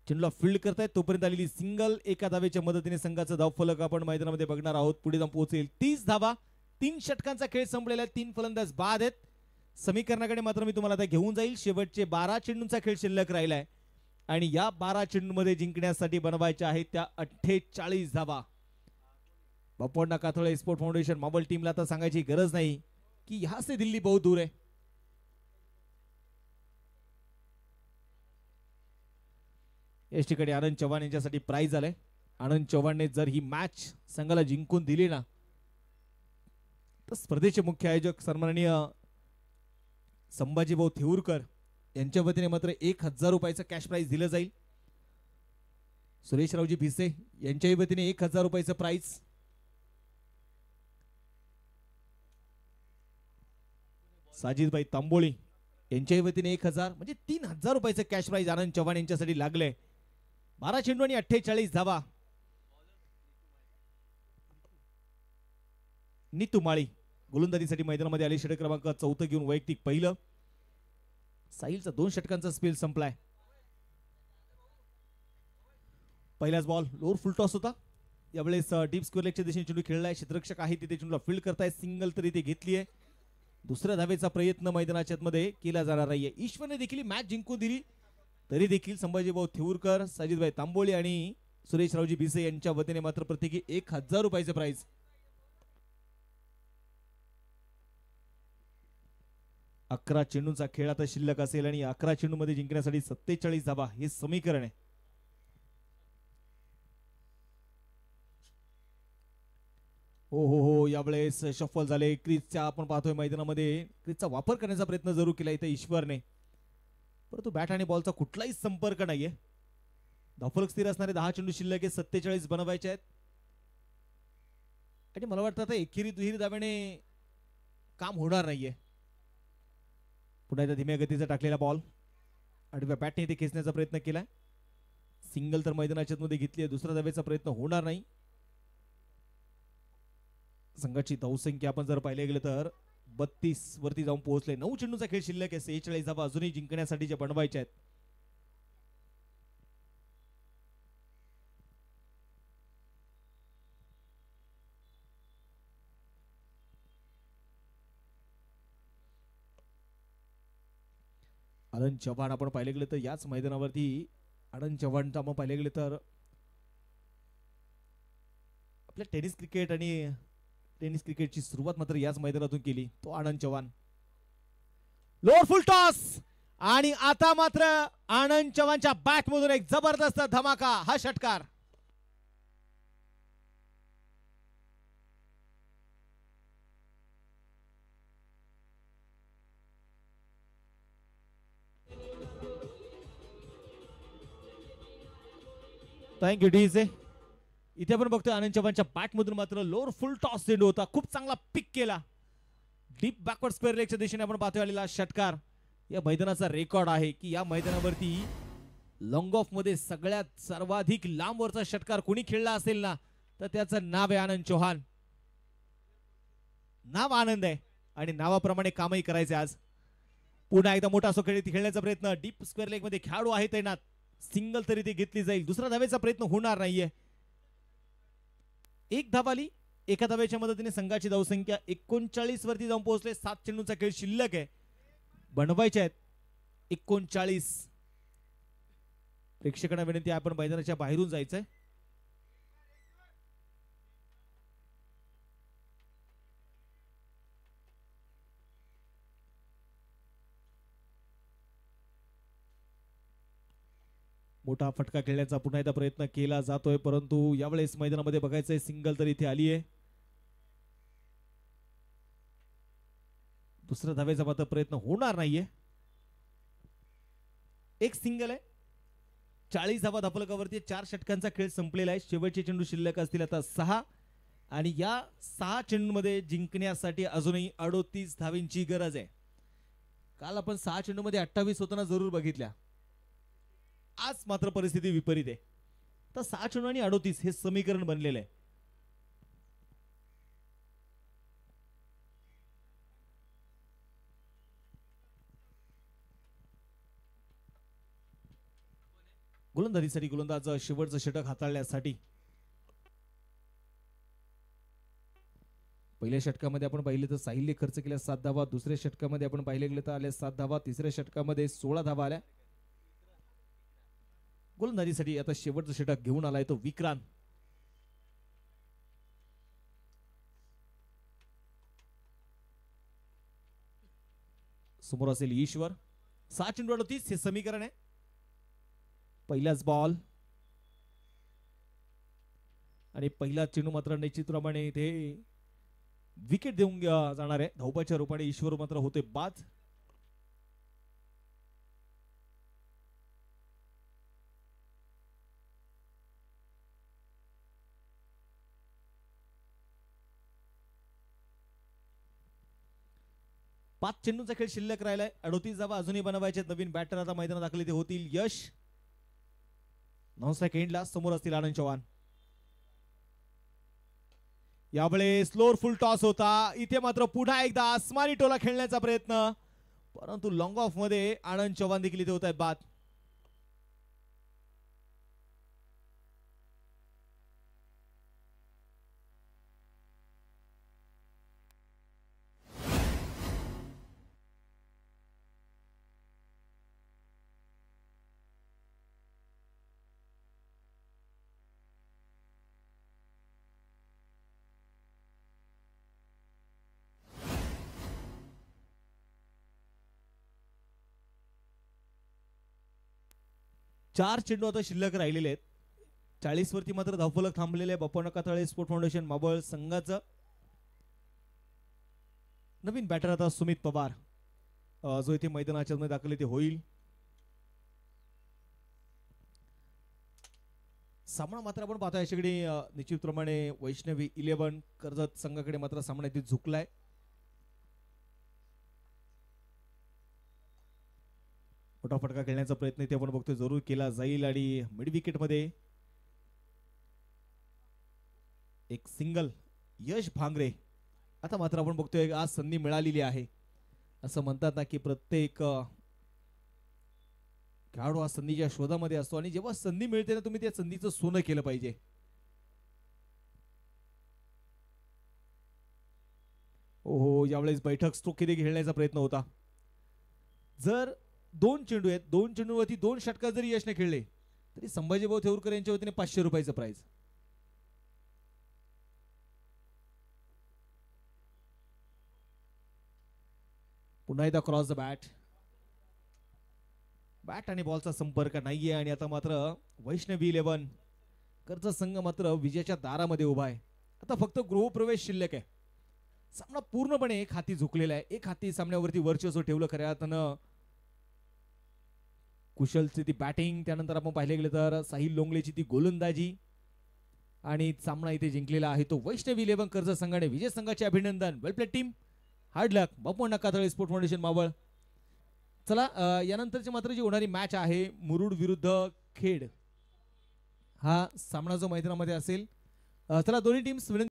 चेंडूला फील्ड करतायत तोपर्यंत आलेली सिंगल. एका धावेच्या मदतीने संघाचं धावफलक आपण मैदानामध्ये बघणार आहोत. पुढे जाऊन पोहोचेल 30 धावा. 3 षटकांचा खेळ संपलेला आहे. 3 फलंदाज बाद आहेत. समीकरणाकडे मात्र मी तुम्हाला आता घेऊन जाईल. शेवटचे 12 चेंडूंचा खेळ शिल्लक राहिलाय आणि या 12 चेंडूंमध्ये जिंकण्यासाठी बनवायच्या आहेत त्या 48 धावा. बाप्पण्णा काथोळे स्पोर्ट फाउंडेशन मावळ टीमला तर सांगायची गरज नाही की यहां से दिल्ली बहुत दूर है. एस ठिकाणी आनंद चव्हाण यांच्यासाठी प्राइज आलंय. आनंद चव्हाणने जर ही मॅच संघाला जिंकून दिली ना तर स्पर्धेचे मुख्य आयोजक सन्माननीय संभाजीभाऊ थेऊरकर यांच्या वतीने मात्र 1000 रुपयाचं कॅश प्राइज दिलं जाईल. सुरेशरावजी भिसे यांच्याही वतीने 1000 रुपयाचं प्राइज. साजिदभाई तांबोळी यांच्याही वतीने 1000 म्हणजे 3000 रुपयाचं कॅश प्राइज आनंद चव्हाण यांच्यासाठी लागले. 12 चेंडू आणि 48 धावा. नीतू माळी गोलंदाजीसाठी मैदानामध्ये आली. षटक क्रमांक 4 घेऊन वैयक्तिक पहिलं. साहिलचा 2 षटकांचा स्पेल संपलाय. पहिलाच बॉल लोअर फुल टॉस होता. यावेळेस डीप स्क्वेअर लेगच्या दिशेने चेंडू खेळलाय. क्षेत्ररक्षक आहे तिथे चेंडूला फील्ड करताय. सिंगल तरी ते घेतली आहे. दुसऱ्या धावेचा प्रयत्न मैदानाच्या मध्ये केला जाणार नाहीये. ईश्वरने देखील मॅच जिंकून दिली तरी देखील संभाजीभाऊ थेऊरकर, साजिदभाई तांबोळी आणि सुरेशरावजी भिसे यांच्या वतीने मात्र प्रत्येकी 1000 रुपयाचे प्राइज. अकरा चेंडूंचा खेळ आता शिल्लक असेल आणि 11 चेंडूमध्ये जिंकण्यासाठी 47 धावा हे समीकरण आहे. हो हो हो यावेळेस शफल झाले. क्रीजच्या आपण पाहतोय मैदानामध्ये क्रीजचा वापर करण्याचा प्रयत्न जरूर केला इथे ईश्वरने, परंतु बॅट आणि बॉलचा कुठलाही संपर्क नाहीये. धावफलक स्थिर असणारे 10 चेंडू शिल्लक आहे, 47 बनवायचे आहेत. आणि मला वाटतं आता एकेरी दुहेरी धाब्याने काम होणार नाहीये. पुन्हा एकदा धीम्या गतीचा टाकलेला बॉल आडव्या बॅटने इथे खेचण्याचा प्रयत्न केलाय. सिंगल तर मैदानाच्या मध्ये घेतली आहे, दुसरा धाब्याचा प्रयत्न होणार नाही. संघाची धावसंख्या आपण जर पाहिले गेले तर 32 वरती जाऊन पोहोचले. 9 चेंडूचा खेळ शिल्लक आहे, 46 धावा अजूनही जिंकण्यासाठी जे बनवायचे आहेत. आनंद चव्हाण आपण पाहिले गेले तर याच मैदानावरती आनंद चव्हाण आपण पाहिले गेले तर आपल्या टेनिस क्रिकेटची सुरुवात मात्र याच मैदानातून केली. तो आनंद चव्हाण लोअर फुल टॉस आणि आता मात्र आनंद चव्हाणच्या बॅट मधून एक जबरदस्त धमाका. हा षटकार थँक्यू डीजे. इथे आपण बघतोय आनंद चव्हाणच्या बॅट मधून मात्र लोअर फुल टॉस चेंडू होता, खूप चांगला पिक केला. डीप बॅकवर्ड स्क्वेअर लेगच्या दिशेने आपण पाहतोय आलेला षटकार. या मैदानाचा रेकॉर्ड आहे की या मैदानावरती लॉंग ऑफ मध्ये सगळ्यात सर्वाधिक लांबवरचा षटकार कोणी खेळला असेल ना तर त्याचं नाव आहे आनंद चव्हाण. नाव आनंद आहे आणि नावाप्रमाणे कामही करायचे. आज पुन्हा एकदा मोठा असो खेळण्याचा प्रयत्न. डीप स्क्वेअर लेग मध्ये खेळाडू आहे तैनात. सिंगल तरी ती घेतली जाईल, दुसरा धावेचा प्रयत्न होणार नाहीये. एक धावाली, एका धाव्याच्या मदतीने संघाची धावसंख्या 39 वरती जाऊन पोहोचले. 7 चेंडूचा खेळ शिल्लक आहे, बनवायचे आहेत 39. प्रेक्षकांना विनंती आहे आपण मैदानाच्या बाहेरून जायचंय. मोठा फटका खेळण्याचा पुन्हा एकदा प्रयत्न केला जातोय, परंतु यावेळेस मैदानामध्ये बघायचंय सिंगल तर इथे आली आहे. दुसऱ्या धावेचा मात्र प्रयत्न होणार नाहीये. एक सिंगल आहे. 40 धावा धावफलकावरती 4 षटकांचा खेळ संपलेला आहे. शेवटचे चेंडू शिल्लक असतील आता 6 आणि या 6 चेंडूमध्ये जिंकण्यासाठी अजूनही 38 धावींची गरज आहे. काल आपण 6 चेंडूमध्ये 28 होताना जरूर बघितल्या. आज मात्र परिस्थिती विपरीत आहे. तर 6 चेंडू आणि 38 हे समीकरण बनलेलं आहे. गोलंदाजीसाठी गोलंदाज शेवटचं षटक हाताळण्यासाठी पहिल्या षटकामध्ये आपण पाहिले तर साहिलने खर्च केल्या 7 धावा. दुसऱ्या षटकामध्ये आपण पाहिले गेले तर आल्या 7 धावा. तिसऱ्या षटकामध्ये 16 धावा आल्या. गोलंदाजीसाठी आता शेवटचं षटक घेऊन आलाय तो विक्रांत. समोर असेल ईश्वर. 6 चेंडू 38 हे समीकरण आहे. पहिलाच बॉल आणि पहिला चेंडू मात्र निश्चितप्रमाणे इथे विकेट देऊन जाणार आहे. धावपाच्या रूपाने ईश्वर मात्र होते बाद. पाच चेंडूचा खेळ शिल्लक राहिलाय. 38 धावा अजूनही बनवायचे. नवीन बॅटर आता मैदानात दाखल ते होतील यश. नॉनस्ट्राइक एंडला समोर असतील आनंद चव्हाण. यावेळेस स्लोअर फुल टॉस होता. इथे मात्र पुन्हा एकदा आसमानी टोला खेळण्याचा प्रयत्न, परंतु लॉंग ऑफ मध्ये आनंद चव्हाण देखील इथे होत आहेत बाद. चार चेंडू आता शिल्लक राहिलेले आहेत. 40 वरती मात्र धावफलक थांबलेले आहे. बाप्पा कातळे स्पोर्ट फाउंडेशन माबळ संघाचं. नवीन बॅटर आता सुमित पवार जो इथे मैदानाच्या मध्ये दाखल ते होईल. सामना मात्र आपण पाहतो याच्याकडे निश्चितप्रमाणे वैष्णवी 11 कर्जत संघाकडे मात्र सामना इथे झुकलाय. मोठा फटका खेळण्याचा प्रयत्न इथे आपण बघतोय जरूर केला जाईल आणि मिड विकेट मध्ये एक सिंगल यश भांगरे. आता मात्र आपण बघतोय आज संधी मिळालेली आहे. असं म्हणतात ना की प्रत्येक खेळाडू हा संधीच्या शोधामध्ये असतो आणि जेव्हा संधी मिळते ना तुम्ही त्या संधीचं सोनं केलं पाहिजे. ओहो यावेळेस बैठक स्ट्रोक किती खेळण्याचा प्रयत्न होता. जर 2 चेंडू आहेत 2 चेंडूवरती 2 षटकार जरी यशने खेळले तरी संभाजीभाऊ थेऊरकर यांच्या वतीने 500 रुपयाचं प्राइज. पुन्हा एकदा क्रॉस द बॅट. बॅट आणि बॉलचा संपर्क नाहीये आणि आता मात्र वैष्णवी 11 कर्जत संघ मात्र विजयाच्या दारामध्ये उभा आहे. आता फक्त गृहप्रवेश शिल्लक आहे. सामना पूर्णपणे एक हाती झुकलेला आहे. एक हाती सामन्यावरती वर्चस्व ठेवलं खऱ्या अर्थानं कुशलची ती बॅटिंग, त्यानंतर आपण पाहिले गेले तर साहिल लोंगलेची ती गोलंदाजी आणि सामना इथे जिंकलेला आहे तो वैष्णवी 11 कर्जत संघाने. विजय संघाचे अभिनंदन. वेल प्लेड टीम. हार्ड लक. बापू अण्णा कातळे स्पोर्ट फाउंडेशन मावळ. चला यानंतरची मात्र जी होणारी मॅच आहे मुरुड विरुद्ध खेड हा सामना जो मैदानामध्ये असेल. चला दोन्ही टीम्स